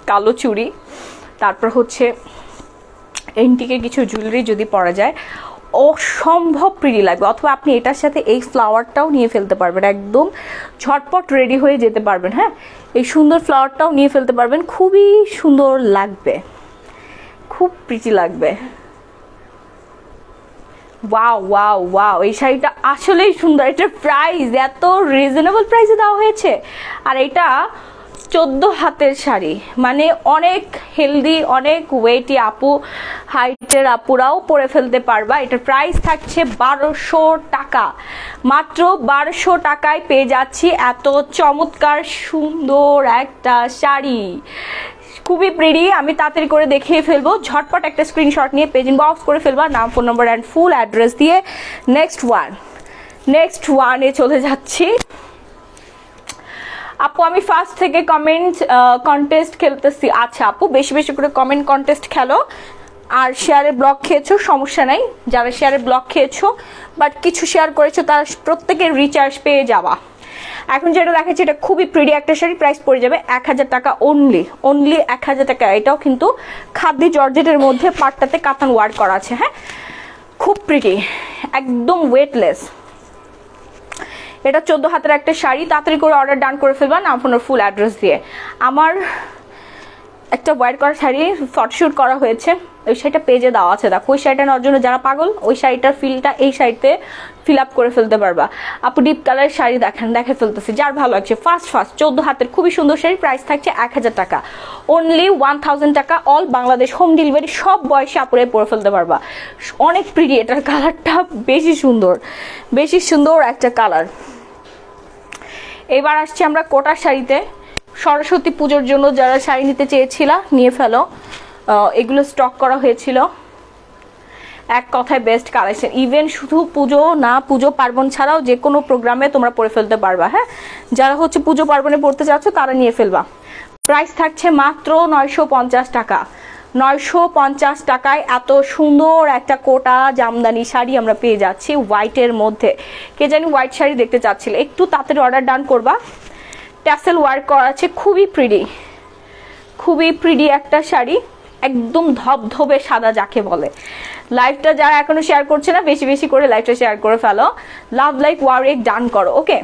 কালো চুড়ি, তারপর হচ্ছে এন্টিকে কিছু জুয়েলারি যদি পরা যায়, অসম্ভব প্রিটি লাগবে। অথবা আপনি এটার সাথে এই ফ্লাওয়ারটাও নিয়ে ফেলতে পারবেন, একদম ঝটপট রেডি হয়ে যেতে পারবেন। হ্যাঁ, এই সুন্দর ফ্লাওয়ারটাও নিয়ে ফেলতে পারবেন, খুবই সুন্দর লাগবে। খুব প্রিটি লাগবে। ওয়াও ওয়াও ওয়াও, এই শাড়িটা আসলেই সুন্দর। এটার প্রাইস এত রিজনেবল প্রাইসে দেওয়া হয়েছে, আর এটা 14 হাতের শাড়ি, মানে অনেক হেলদি, অনেক ওয়েটি আপু, হাইটের আপুরাও পরে ফেলতে পারবা। এটার প্রাইস থাকছে 1200 টাকা, মাত্র 1200 টাকায় পেয়ে যাচ্ছি এত চমৎকার সুন্দর একটা শাড়ি। খুবই প্রিটি। আমি তাড়াতাড়ি করে দেখিয়ে ফেলবো, ঝটপট একটা স্ক্রিনশট নিয়ে পেজ ইনবক্স করে ফেলবা, নাম, phone number and full address দিয়ে। নেক্সট ওয়ানে চলে যাচ্ছি। আপু আমি ফার্স্ট থেকে কমেন্ট কন্টেস্ট খেলতেছি। আচ্ছা আপু, বেশি বেশি করে কমেন্ট কন্টেস্ট খেলো, আর শেয়ারে ব্লক খেয়েছো সমস্যা নাই, যারা শেয়ারে ব্লক খেয়েছো বাট কিছু শেয়ার করেছো তার প্রত্যেকের রিচার্জ পেয়ে যাওয়া। এখন যেটা দেখাচ্ছি এটা খুবই প্রিটি একটা শাড়ি, প্রাইস পড়ে যাবে 1000 টাকা অনলি 1000 টাকা। এটাও কিন্তু খাদি জর্জেটের মধ্যে পাটটাতে কাতান ওয়ার্ক করা আছে। হ্যাঁ, খুব প্রিটি, একদম ওয়েটলেস। এটা 14 হাতের একটা শাড়ি, তাড়াতাড়ি করে অর্ডার ডান করে ফেলবা, নাম, ফোন, ফুল অ্যাড্রেস দিয়ে। আমার একটা ওয়ার করা শাড়ি ফটোশুট করা হয়েছে, ওই শাড়িটা পেজে দেওয়া আছে, দেখো। ওই শাড়িটা নেওয়ার জন্য যারা পাগল, ওই শাড়িটার ফিলটা এই শাড়িতে ফিল আপ করে ফেলতে পারবা। আপু ডিপ কালারের শাড়ি দেখে ফেলতেছি, যার ভালো লাগছে। ফার্স্ট 14 হাতের খুবই সুন্দর শাড়ি, প্রাইস থাকছে 1000 টাকা অনলি 1000 টাকা। অল বাংলাদেশ হোম ডেলিভারি, সব বয়সে আপুরে পরে ফেলতে পারবা। অনেক প্রিটি, এটার কালারটা বেশি সুন্দর একটা কালার। এবার আসছি আমরা কোটার শাড়িতে। সরস্বতী পুজোর জন্য যারা শাড়ি নিতে চেয়েছিলা নিয়ে ফেলো, এগুলো স্টক করা হয়েছিল। এক কথায় বেস্ট কালেকশন। ইভেন শুধু পুজো না, পুজো পার্বণ ছাড়াও যে কোনো প্রোগ্রামে তোমরা পরে ফেলতে পারবা। হ্যাঁ, যারা হচ্ছে পুজো পার্বণে পড়তে চাচ্ছ তারা নিয়ে ফেলবা। প্রাইস থাকছে মাত্র 950 টাকা। 950 টাকায় এত সুন্দর একটা কোটা জামদানি শাড়ি আমরা পেয়ে যাচ্ছি হোয়াইটের মধ্যে। কে জানি হোয়াইট শাড়ি দেখতে চাচ্ছিল, একটু তাড়াতাড়ি অর্ডার ডান করবা। ট্যাসেল ওয়ার্ক করা আছে, খুবই প্রিটি একটা শাড়ি, একদম ধবধবে সাদা যাকে বলে। লাইভটা যারা এখনো শেয়ার করছে না, বেশি বেশি করে লাইভটা শেয়ার করে ফেলো, লাভ লাইক ওয়ারেক ডান করো। ওকে,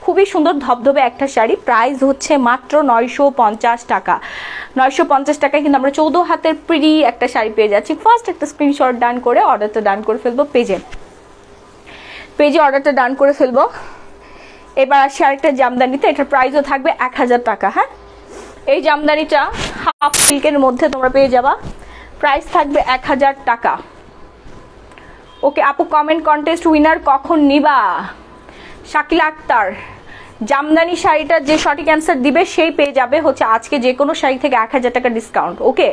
খুবই সুন্দর ধবধবে একটা শাড়ি, প্রাইস হচ্ছে মাত্র 950 টাকা। 950 টাকায় কিন্তু আমরা 14 হাতের প্রিটি একটা শাড়ি পেয়ে যাচ্ছি। ফার্স্ট একটা স্ক্রিনশট ডান করে অর্ডারটা ডান করে ফেলবো, পেজে অর্ডারটা ডান করে ফেলবো। এবার আসি আরেকটা জামদানিতে, এটার প্রাইসও থাকবে 1000 টাকা। হ্যাঁ, এই জামদানিটা হাফ সিল্কের মধ্যে তোমরা পেয়ে যাবা, প্রাইস থাকবে 1000 টাকা। ওকে আপু, কমেন্ট কন্টেস্ট উইনার কখন নিবা? শাকিলা আক্তার, জামদানি শাড়িটা যে সঠিক অ্যান্সার দিবে সেই পেয়ে যাবে হচ্ছে আজকে যে কোনো শাড়ি থেকে 1000 টাকা ডিসকাউন্ট। ওকে,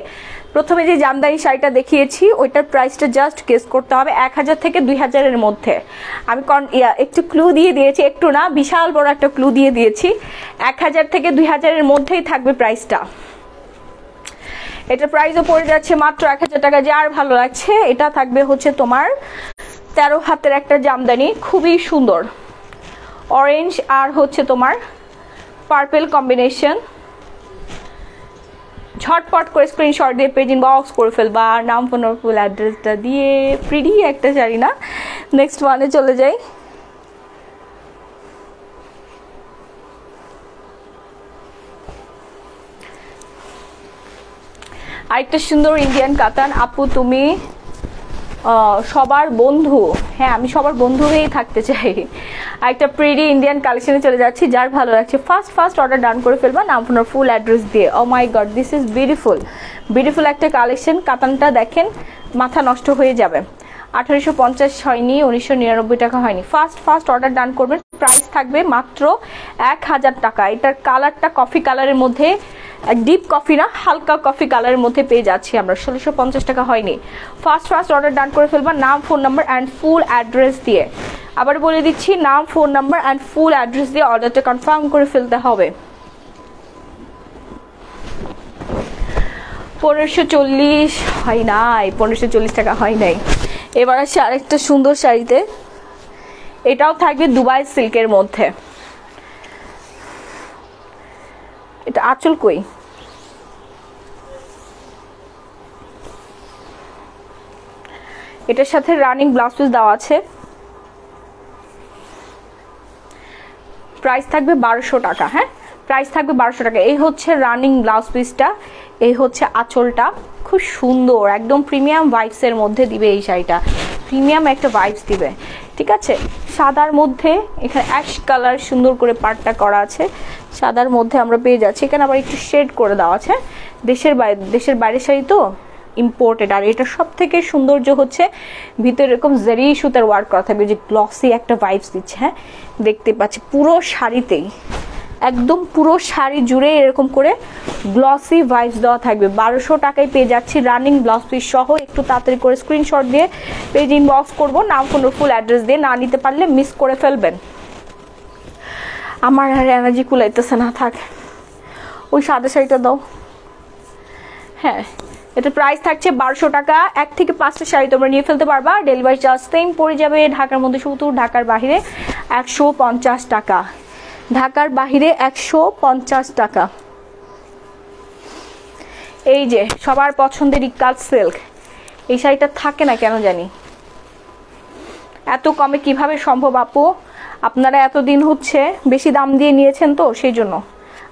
প্রথমে যে জামদানি শাড়িটা দেখিয়েছি ওইটার প্রাইসটা জাস্ট গেস করতে হবে 1000 থেকে 2000 এর মধ্যে। আমি একটু ক্লু দিয়ে দিয়েছি, একটু না বিশাল বড় একটা ক্লু দিয়ে দিয়েছি। 1000 থেকে 2000 এর মধ্যেই থাকবে প্রাইসটা। এটা প্রাইসও পড়ে যাচ্ছে মাত্র 1000 টাকা। যার ভালো লাগছে, এটা থাকবে হচ্ছে তোমার 13 হাতের একটা জামদানি, খুবই সুন্দর, অরেঞ্জ আর হচ্ছে তোমার পার্পল কম্বিনেশন। ঝটপট করে স্ক্রিনশট দিয়ে পেজ ইনবক্স করে ফেলবা, নাম, ফোন, ফুল অ্যাড্রেসটা দিয়ে। প্রিটি একটা শাড়ি না? নেক্সট ওয়ানে চলে যাই। আরেকটা সুন্দর ইন্ডিয়ান কাতান। আপু তুমি সবার বন্ধু? হ্যাঁ, আমি সবার বন্ধু হয়েই থাকতে চাই। আরেকটা প্রিটি ইন্ডিয়ান কালেকশনে চলে যাচ্ছি, যার ভালো লাগছে ফার্স্ট অর্ডার ডান করে ফেলবা, নাম, ফোন, ফুল অ্যাড্রেস দিয়ে। ও মাই গড, দিস ইজ বিউটিফুল একটা কালেকশন। কাতানটা দেখেন, মাথা নষ্ট হয়ে যাবে। 1850 হয়নি, 1999 টাকা হয়নি। ফার্স্ট অর্ডার ডান করবেন, প্রাইস থাকবে মাত্র 1000 টাকা। এটার কালারটা কফি কালারের মধ্যে, ডিপ কফি না, হালকা কফি কালারের মধ্যে পেয়ে যাচ্ছি আমরা। 1650 টাকা হয়নি। ফার্স্ট অর্ডার ডান করে ফেলবা, নাম, phone number and full address দিয়ে। আবার বলে দিচ্ছি, নাম, phone number and full address দিয়ে অর্ডারটা কনফার্ম করে ফেলতে হবে। 1540 হয় নাই, 1540 টাকা হয় নাই। এবার আসছে আরেকটা সুন্দর শাড়িতে, এটাও থাকবে দুবাই সিল্কের মধ্যে। এটা আঁচল কই? এটার সাথে রানিং ব্লাউজ পিস দেওয়া আছে, প্রাইস থাকবে 1200 টাকা। হ্যাঁ, প্রাইস থাকবে 1200 টাকা। এই হচ্ছে রানিং ব্লাউজ পিসটা, এই হচ্ছে আঁচলটা, খুব সুন্দর একদম প্রিমিয়াম ভাইবসের মধ্যে দিবে এই শাড়িটা, প্রিমিয়াম একটা ভাইবস দিবে, ঠিক আছে। সাদার মধ্যে এখানে অ্যাশ কালার সুন্দর করে পাটটা করা আছে, সাদার মধ্যে আমরা পেয়ে যাচ্ছি। এখানে আবার একটু শেড করে দেওয়া আছে, দেশের বাইরের শাড়ি তো ইম্পোর্টেড। আর এটা সব থেকে সৌন্দর্য হচ্ছে ভিতরে এরকম জারি সুতার ওয়ার্ক করা থাকবে, যে গ্লসি একটা ভাইবস দিচ্ছে। হ্যাঁ, দেখতে পাচ্ছি পুরো শাড়িতেই, একদম পুরো শাড়ি জুড়ে এরকম করে গ্লসি ভাইবস দেওয়া থাকবে। 1200 টাকায় পেয়ে যাচ্ছি রানিং ব্লাউজ পিস সহ। একটু তাড়াতাড়ি করে স্ক্রিনশট দিয়ে পেজ ইনবক্স করবো, নাম ফোন ফুল অ্যাড্রেস দিয়ে, না নিতে পারলে মিস করে ফেলবেন। আমার আর এনার্জি কুলাইতেছে না, থাক ওই সাদা শাড়িটা দাও। হ্যাঁ, এটা প্রাইস থাকছে 1200 টাকা। 1 থেকে 5টা শাড়ি তোমরা নিয়ে ফেলতে পারবা। ডেলিভারি চার্জ সেম পড়ে যাবে। ঢাকার মধ্যে 70, ঢাকার বাহিরে 150 টাকা, ঢাকার বাহিরে 150 টাকা। এই যে সবার পছন্দের ইকাত সিল্ক, এই শাড়িটা থাকে না কেন জানি, এত কমে কিভাবে সম্ভব আপু? আপনারা এতদিন হচ্ছে বেশি দাম দিয়ে নিয়েছেন তো সেই জন্য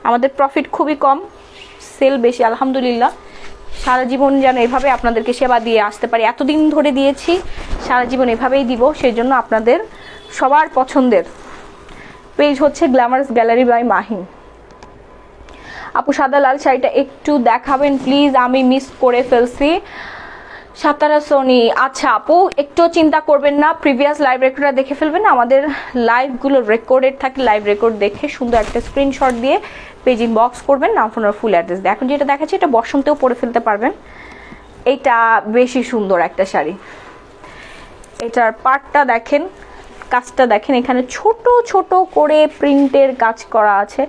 আমাদের প্রফিট খুবই কম, সেল বেশি আলহামদুলিল্লাহ। সারা জীবন যেন এভাবে আপনাদেরকে সেবা দিয়ে আসতে পারি, এতদিন ধরে দিয়েছি, সারা জীবন এভাবেই দিব। সেই জন্য আপনাদের সবার পছন্দের পেজ হচ্ছে গ্ল্যামারাস গ্যালারি বাই মাহিন। আপু সাদা লাল শাড়িটা একটু দেখাবেন প্লিজ, আমি মিস করে ফেলছি। সাতারা সোনি, আচ্ছা আপু একটু চিন্তা করবেন না, প্রিভিয়াস লাইভ রেকর্ডটা দেখে ফেলবেন। আমাদের লাইভগুলো রেকর্ডেড থাকে, লাইভ রেকর্ড দেখে সুন্দর একটা স্ক্রিনশট দিয়ে পেজ ইনবক্স করবেন, নাম ফোন আর ফুল অ্যাড্রেস দিয়ে। এখন যেটা দেখাচ্ছি এটা বসন্তেও পরে ফেলতে পারবেন। এটা বেশি সুন্দর একটা শাড়ি, এটার পাটটা দেখেন, কাজটা দেখেন, এখানে ছোট ছোট করে প্রিন্টের কাজ করা আছে,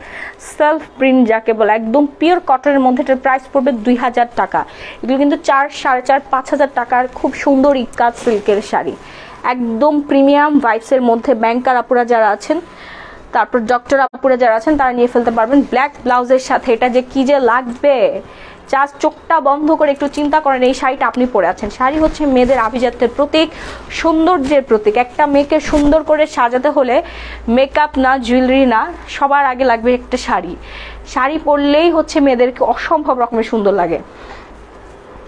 সেলফ প্রিন্ট যাকে বলে, একদম পিওর কটনের মধ্যে। এটার প্রাইস পড়বে 2000 টাকা। এগুলো কিন্তু 4, 4.5, 5000 টাকার খুব সুন্দর ইকাত সিল্কের শাড়ি, একদম প্রিমিয়াম ভাইবসের মধ্যে। ব্যাংকার আপুরা যারা আছেন, তারপর ডক্টর আপুরা যারা আছেন তারা নিয়ে ফেলতে পারবেন। ব্ল্যাক ব্লাউজের সাথে এটা যে কি যে লাগবে, জাস্ট চোখটা বন্ধ করে একটু চিন্তা করেন এই শাড়িটা আপনি পরে আছেন। শাড়ি হচ্ছে মেয়েদের আভিজাত্যের প্রতীক, সৌন্দর্যের প্রতীক। একটা মেয়েকে সুন্দর করে সাজাতে হলে মেকআপ না, জুয়েলারি না, সবার আগে লাগবে একটা শাড়ি। শাড়ি পরলেই হচ্ছে মেয়েদেরকে অসম্ভব রকমের সুন্দর লাগে।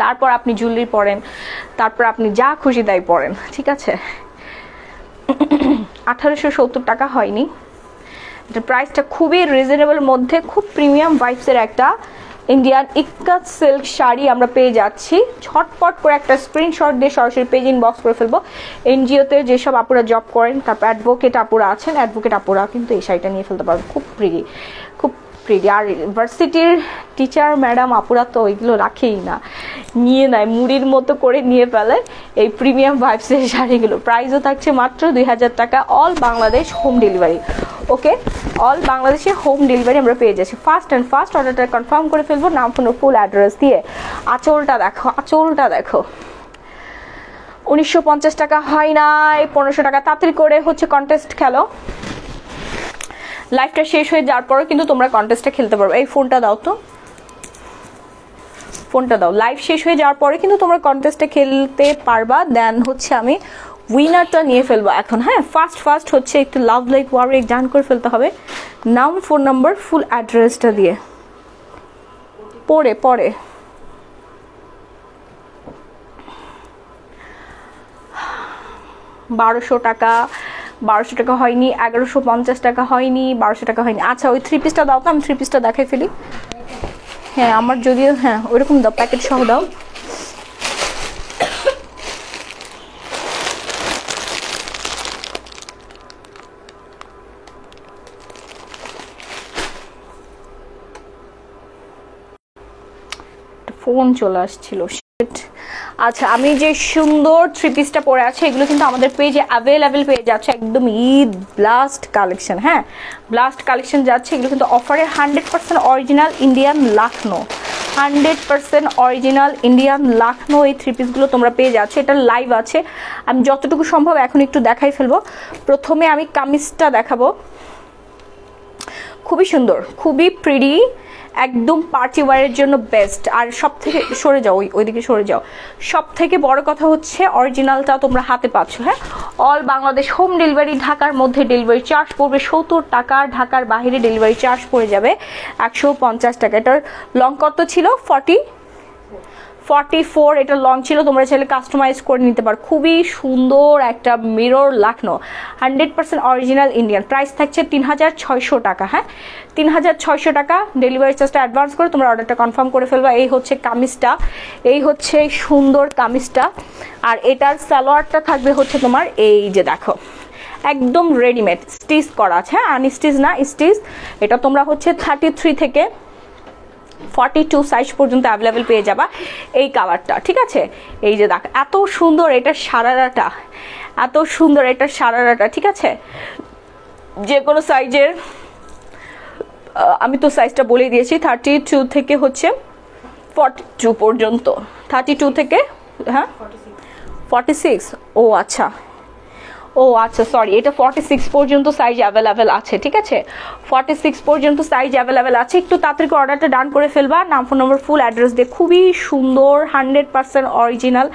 তারপর আপনি জুয়েলারি পরেন, তারপর আপনি যা খুশি তাই পরেন, ঠিক আছে। 1870 টাকা হয়নি, এটা প্রাইসটা খুবই রিজনেবল মধ্যে, খুব প্রিমিয়াম ভাইবসের একটা ইন্ডিয়ান ইকাত সিল্ক শাড়ি আমরা পেয়ে যাচ্ছি। ঝটপট করে একটা স্ক্রিনশট দিয়ে সরাসরি পেজ ইনবক্স করে ফেলবো। এনজিওতে যেসব আপুরা জব করেন, তারপর অ্যাডভোকেট আপুরা আছেন, অ্যাডভোকেট আপুরা কিন্তু এই শাড়িটা নিয়ে ফেলতে পারবেন, খুব প্রিটি, খুব প্রিটি। আর ইউনিভার্সিটির টিচার ম্যাডাম আপুরা তো ওইগুলো রাখেই না, নিয়ে নেয়, মুড়ির মতো করে নিয়ে ফেলে এই প্রিমিয়াম ভাইবসের শাড়িগুলো। প্রাইসও থাকছে মাত্র 2000 টাকা, অল বাংলাদেশ হোম ডেলিভারি। ওকে, অল বাংলাদেশে হোম ডেলিভারি আমরা পেয়ে যাচ্ছি। ফার্স্ট অ্যান্ড ফার্স্ট অর্ডারটা কনফার্ম করে ফেলবো, নাম ফোন ফুল অ্যাড্রেস দিয়ে। আঁচলটা দেখো, আঁচলটা দেখো, 1950 টাকা হয় নাই, 1500 টাকা। তাড়াতাড়ি করে হচ্ছে কন্টেস্ট খেলো, লাইফটা শেষ হয়ে যাওয়ার পরে কিন্তু তোমরা কন্টেস্টে খেলতে পারবে। এই ফোনটা দাও তো, ফোনটা দাও। লাইভ শেষ হয়ে যাওয়ার পরে কিন্তু তোমরা কন্টেস্টে খেলতে পারবা। দেন হচ্ছে আমি উইনারটা নিয়ে ফেলবো এখন। হ্যাঁ, ফার্স্ট হচ্ছে একটু লাভ লাইক ওয়ারে জান করে ফেলতে হবে, নাম, ফোন নাম্বার, ফুল অ্যাড্রেসটা দিয়ে। পরে 1200 টাকা, 1200 টাকা হয়নি, 1150 টাকা হয়নি, 1200 টাকা হয়নি। আচ্ছা ওই 3 পিসটা দাও তো, আমি 3 পিসটা দেখাই ফেলি। হ্যাঁ আমার যদিও, হ্যাঁ ওইরকম দাও, প্যাকেট সহ দাও। ফোন চলে আসছিল। আচ্ছা, আমি যে সুন্দর 3 পিসটা পরে আছে এগুলো কিন্তু আমাদের পেজে অ্যাভেলেবেল পেয়ে যাচ্ছে, একদম ঈদ ব্লাস্ট কালেকশন। হ্যাঁ, ব্লাস্ট কালেকশন যাচ্ছে, এগুলো কিন্তু অফারে 100% original Indian Lucknow, 100% original Indian Lucknow এই 3 পিসগুলো তোমরা পেয়ে যাচ্ছে। এটা লাইভ আছে, আমি যতটুকু সম্ভব এখন একটু দেখাই ফেলবো। প্রথমে আমি কামিজটা দেখাবো, খুবই সুন্দর, খুবই প্রিটি, একদম পার্টি ওয়্যারের জন্য বেস্ট। আর সব থেকে সরে যাও, ওইদিকে সরে যাও। সব থেকে বড় কথা হচ্ছে অরিজিনালটা তোমরা হাতে পাচ্ছ। হ্যাঁ, অল বাংলাদেশ হোম ডেলিভারি, ঢাকার মধ্যে ডেলিভারি চার্জ পড়বে 70 টাকা, ঢাকার বাইরে ডেলিভারি চার্জ পড়ে যাবে 150 টাকা। এটার লং কত ছিল? 44। এটা লং ছিল, তোমরা চাইলে কাস্টমাইজ করে নিতে পারো। খুবই সুন্দর একটা mirror Lucknow, 100% original Indian. Price থাকছে 3600 টাকা। হ্যাঁ, 3600 টাকা। ডেলিভারি চার্জটা অ্যাডভান্স করে তোমরা অর্ডারটা কনফার্ম করে ফেলবা। এই হচ্ছে কামিজটা, এই হচ্ছে সুন্দর কামিজটা। আর এটার সালোয়ারটা থাকবে হচ্ছে তোমার এই যে দেখো, একদম রেডিমেড স্টিচ করা আছে। হ্যাঁ, আনস্টিচ না, স্টিচ। এটা তোমরা হচ্ছে 33 থেকে 42 সাইজ পর্যন্ত অ্যাভেলেবেল পেয়ে যাবা এই কালারটা। ঠিক আছে, এই যে দেখো এত সুন্দর এটার সারারাটা, এত সুন্দর এটার সারারাটা। ঠিক আছে, যে কোনো সাইজের, আমি তো সাইজটা বলে দিয়েছি, 32 থেকে হচ্ছে 42 পর্যন্ত। 32 থেকে হ্যাঁ 46। ও আচ্ছা, ও আচ্ছা, সরি, এটা 46 পর্যন্ত সাইজ অ্যাভেলেবেল আছে। ঠিক আছে, 46 পর্যন্ত সাইজ অ্যাভেলেবেল আছে। একটু তাড়াতাড়ি অর্ডারটা ডান করে ফেলবা, নাম, ফোন নম্বর, ফুল অ্যাড্রেস দিয়ে। খুবই সুন্দর 100% অরিজিনাল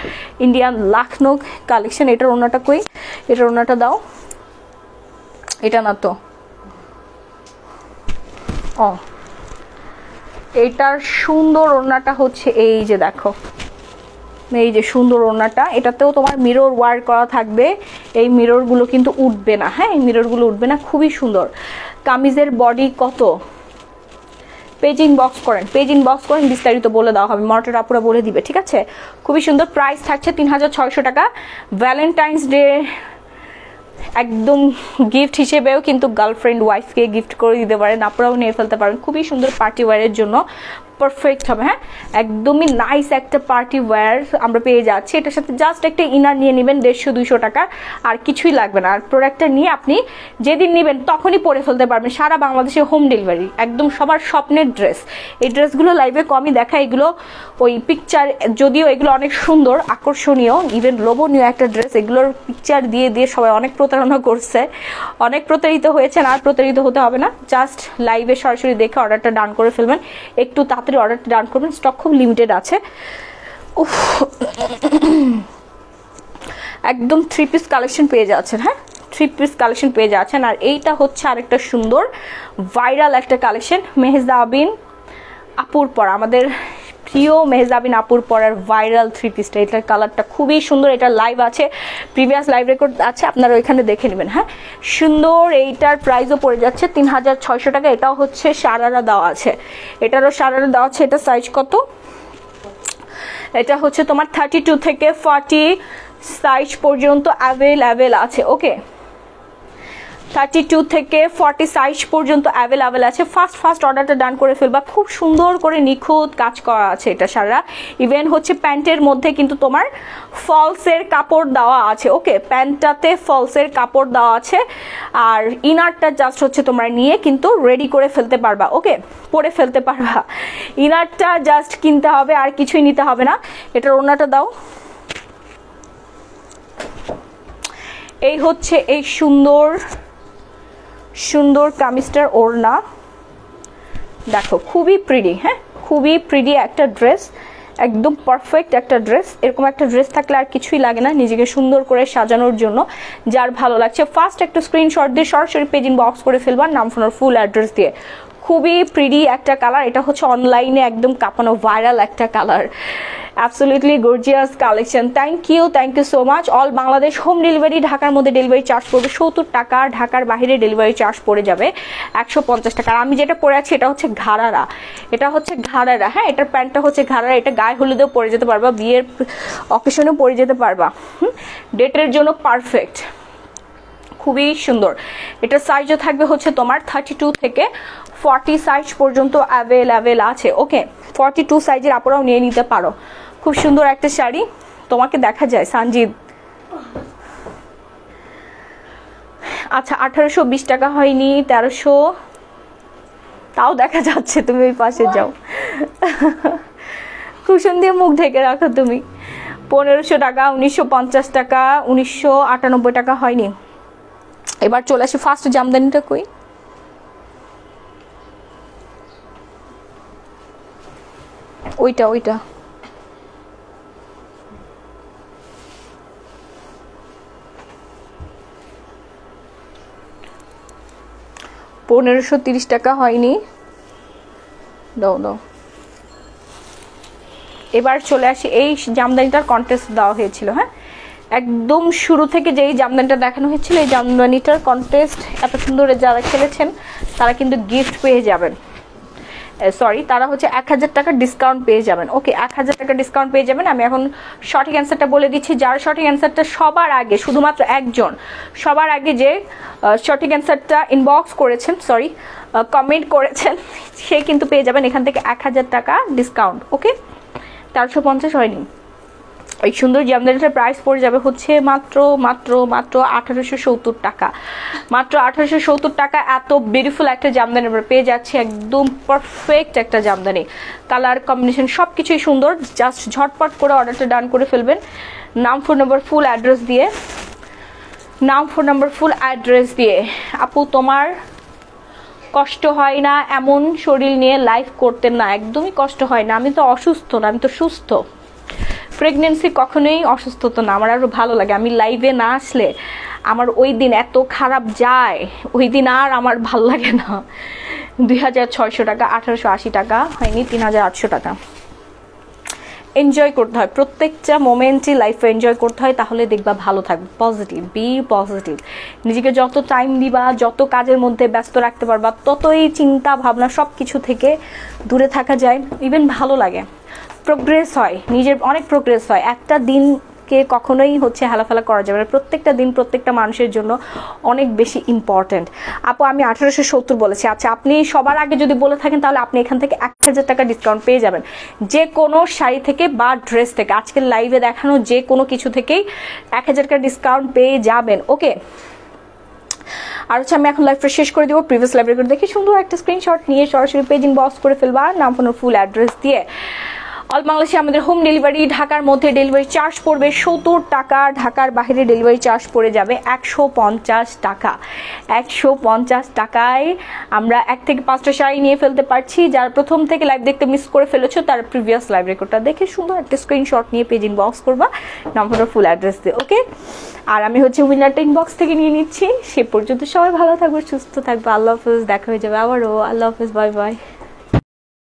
ইন্ডিয়ান লাখনৌ কালেকশন। এটার ওনাটা কই? এটার ওনাটা দাও। এটা না তো, ও এইটার সুন্দর ওড়নাটা হচ্ছে এই যে দেখো, এই যে সুন্দর ওড়নাটা। এটাতেও তোমার মিরর ওয়ার্ক করা থাকবে। এই মিররগুলো কিন্তু উঠবে না। হ্যাঁ, এই মিররগুলো উঠবে না। খুবই সুন্দর। কামিজের বডি কত? পেজিং বক্স করেন, পেজিং বক্স করেন, বিস্তারিত বলে দেওয়া হবে, মনিটর আপুরা বলে দিবে। ঠিক আছে, খুবই সুন্দর। প্রাইস থাকছে 3600 টাকা। ভ্যালেন্টাইন্স ডে একদম গিফট হিসেবেও কিন্তু গার্লফ্রেন্ড ওয়াইফকে গিফট করে দিতে পারেন, আপনারাও নিয়ে ফেলতে পারেন। খুবই সুন্দর পার্টি ওয়্যারের জন্য পারফেক্ট হবে। হ্যাঁ, একদমই নাইস একটা পার্টি ওয়্যার আমরা পেয়ে যাচ্ছি। এটার সাথে জাস্ট একটা ইনার নিয়ে নেবেন 150-200 টাকা, আর কিছুই লাগবে না। আর প্রোডাক্টটা নিয়ে আপনি যেদিন নেবেন তখনই পরে ফেলতে পারবেন। সারা বাংলাদেশে হোম ডেলিভারি, একদম সবার স্বপ্নের ড্রেস। এই ড্রেসগুলো লাইভে কমই দেখা, এগুলো ওই পিকচার, যদিও এগুলো অনেক সুন্দর, আকর্ষণীয়, ইভেন লোভনীয় একটা ড্রেস, এগুলোর পিকচার দিয়ে দিয়ে সবাই অনেক প্রতারণা করছে, অনেক প্রতারিত হয়েছেন। আর প্রতারিত হতে হবে না, জাস্ট লাইভে সরাসরি দেখে অর্ডারটা ডান করে ফেলবেন। একটু অর্ডারটা ডান করবেন, স্টক খুব লিমিটেড আছে। একদম 3 পিস কালেকশন পেয়ে যাচ্ছেন। হ্যাঁ, 3 পিস কালেকশন পেয়ে যাচ্ছেন। আর এইটা হচ্ছে আরেকটা সুন্দর ভাইরাল একটা কালেকশন, মেহজাবিন আপুর পরা, আমাদের প্রিয় মেহজাবিন আপুর পরার ভাইরাল 3 পিসটা। এটার কালারটা খুবই সুন্দর। এটা লাইভ আছে, প্রিভিয়াস লাইভ রেকর্ড আছে, আপনারা ওইখানে দেখে নেবেন। হ্যাঁ, সুন্দর। এইটার প্রাইসও পড়ে যাচ্ছে 3600 টাকা। এটাও হচ্ছে সারারা দেওয়া আছে, এটারও সারারা দেওয়া আছে। এটা সাইজ কত? এটা হচ্ছে তোমার 32 থেকে 40 সাইজ পর্যন্ত অ্যাভেলেবেল আছে। ওকে, 32 থেকে 40 সাইজ পর্যন্ত অ্যাভেলেবেল আছে। ফার্স্ট অর্ডারটা ডান করে ফেলবা। খুব সুন্দর করে নিখুঁত কাজ করা আছে এটা সারা। ইভেন হচ্ছে প্যান্টের মধ্যে কিন্তু তোমার ফলসের কাপড় দেওয়া আছে। ওকে, প্যান্টটাতে ফলসের কাপড় দেওয়া আছে। আর ইনারটা জাস্ট হচ্ছে তোমরা নিয়ে কিন্তু রেডি করে ফেলতে পারবা। ওকে, পরে ফেলতে পারবা। ইনারটা জাস্ট কিনতে হবে, আর কিছুই নিতে হবে না। এটার ওড়নাটা দাও। এই হচ্ছে এই সুন্দর সুন্দর কামিজটার ওড়না, দেখো খুবই প্রিটি। হ্যাঁ, খুবই প্রিটি একটা ড্রেস, একদম পারফেক্ট একটা ড্রেস। এরকম একটা ড্রেস থাকলে আর কিছুই লাগে না নিজেকে সুন্দর করে সাজানোর জন্য। যার ভালো লাগছে ফার্স্ট একটা স্ক্রিনশট দিয়ে সরাসরি পেজ ইনবক্স করে ফেলবার, নাম, ফোন, ফুল অ্যাড্রেস দিয়ে। খুবই প্রিটি একটা কালার। এটা হচ্ছে অনলাইনে একদম কাঁপানো ভাইরাল একটা colour. Absolutely gorgeous collection. Thank you so much. All Bangladesh home delivery, ঢাকার মধ্যে ডেলিভারি চার্জ পড়বে 70 টাকা, ঢাকার বাইরে ডেলিভারি চার্জ পড়ে যাবে 150 টাকা। আর আমি যেটা পরে আছি এটা হচ্ছে ঘাড়ারা, এটা হচ্ছে ঘাড়ারা। হ্যাঁ, এটার প্যান্টটা হচ্ছে ঘাড়ারা। এটা গায়ে হলুদেও পরে যেতে পারবা, বিয়ের অকেশনেও পরে যেতে পারবা, ডেটের জন্য পারফেক্ট, খুবই সুন্দর। এটা সাইজও থাকবে হচ্ছে তোমার 32 থেকে 40 সাইজ পর্যন্ত অ্যাভেলেবেল আছে। ওকে, 42 সাইজের আপনারাও নিয়ে নিতে পারো। খুব সুন্দর একটা শাড়ি, তোমাকে দেখা যায় সানজিদ। আচ্ছা, 1820 টাকা হয়নি, 1300, তাও দেখা যাচ্ছে। তুমি ওই পাশে যাও, কুশন দিয়ে মুখ ঢেকে রাখো তুমি। 1500 টাকা, 1950 টাকা, 1998 টাকা হয়নি। এবার চলে আসি ফার্স্ট জামদানিটা কই। ওইটা 1530 টাকা হয়নি, দাও। এবার চলে আসি, এই জামদানিটার কন্টেস্ট দেওয়া হয়েছিল, হ্যাঁ একদম শুরু থেকে যেই জামদানিটা দেখানো হয়েছিল, এই জামদানিটার কন্টেস্ট এত সুন্দর যারা খেলেছেন তারা কিন্তু গিফট পেয়ে যাবেন, সরি তারা হচ্ছে 1000 টাকা ডিসকাউন্ট পেয়ে যাবেন। ওকে 1000 টাকা ডিসকাউন্ট পেয়ে যাবেন। আমি এখন সঠিক অ্যান্সারটা বলে দিচ্ছি, যার সঠিক অ্যান্সারটা সবার আগে, শুধুমাত্র একজন সবার আগে যে সঠিক অ্যান্সারটা ইনবক্স করেছেন, সরি কমেন্ট করেছেন, সে কিন্তু পেয়ে যাবেন এখান থেকে 1000 টাকা ডিসকাউন্ট। ওকে 450 হয়নি। এই সুন্দর জামদানিটার প্রাইস পড়ে যাবে হচ্ছে মাত্র 1870 টাকা, মাত্র 1870 টাকা। এত বিউটিফুল একটা জামদানি আমরা পেয়ে যাচ্ছি, একদম পারফেক্ট একটা জামদানি, কালার কম্বিনেশন সব কিছুই সুন্দর। জাস্ট ঝটপট করে অর্ডারটা ডান করে ফেলবেন, নাম ফোন নাম্বার ফুল অ্যাড্রেস দিয়ে। আপু তোমার কষ্ট হয় না এমন শরীর নিয়ে লাইভ করতেন না? একদমই কষ্ট হয় না, আমি তো অসুস্থ না, আমি তো সুস্থ। প্রেগনেন্সি কখনোই অসুস্থতা না, আমার আরও ভালো লাগে। আমি লাইভে না আসলে আমার ওই দিন এত খারাপ যায়, ওই দিন আর আমার ভাল লাগে না। 2600 টাকা, 1880 টাকা হয়নি, 3800 টাকা। এনজয় করতে হয়, প্রত্যেকটা মোমেন্টই লাইফে এনজয় করতে হয়, তাহলে দেখবা ভালো থাকবে। Positive, be positive. নিজেকে যত টাইম দিবা, যত কাজের মধ্যে ব্যস্ত রাখতে পারবা, ততই চিন্তা ভাবনা সব কিছু থেকে দূরে থাকা যায়, ইভেন ভালো লাগে, প্রোগ্রেস হয়, নিজের অনেক প্রোগ্রেস হয়। একটা দিনকে কখনোই হচ্ছে হেলাফেলা করা যাবে না, প্রত্যেকটা দিন প্রত্যেকটা মানুষের জন্য অনেক বেশি ইম্পর্টেন্ট। আপু আমি 1870 বলেছি, আচ্ছা আপনি সবার আগে যদি বলে থাকেন তাহলে আপনি এখান থেকে 1000 টাকা ডিসকাউন্ট পেয়ে যাবেন, যে কোনো শাড়ি থেকে বা ড্রেস থেকে, আজকের লাইভে দেখানো যে কোনো কিছু থেকেই 1000 টাকা ডিসকাউন্ট পেয়ে যাবেন। ওকে আর হচ্ছে আমি এখন লাইভটা শেষ করে দিব। প্রিভিয়াস লাইভ রেকর্ড দেখে সুন্দর একটা স্ক্রিনশট নিয়ে সরাসরি পেজ ইনবক্স করে ফেলবা, নাম ফোন ফুল অ্যাড্রেস দিয়ে। অল বাংলাদেশে আমাদের হোম ডেলিভারি, ঢাকার মধ্যে ডেলিভারি চার্জ পড়বে 70 টাকা, ঢাকার বাইরে ডেলিভারি চার্জ পড়ে যাবে 150 টাকা। 150 টাকায় আমরা 1 থেকে 5টা শাড়ি নিয়ে ফেলতে পারছি। যারা প্রথম থেকে লাইভ দেখতে মিস করে ফেলেছো তারা প্রিভিয়াস লাইভ রেকর্ডটা দেখে সুন্দর একটা স্ক্রিনশট নিয়ে পেজ ইনবক্স করবা, নাম্বার ফুল অ্যাড্রেস দিয়ে। ওকে আর আমি হচ্ছে উইনারটা ইনবক্স থেকে নিয়ে নিচ্ছি। সে পর্যন্ত সবাই ভালো থাকবে, সুস্থ থাকবে। আল্লাহ হাফেজ, দেখা হয়ে যাবে আবারও। আল্লাহ হাফেজ, বাই বাই।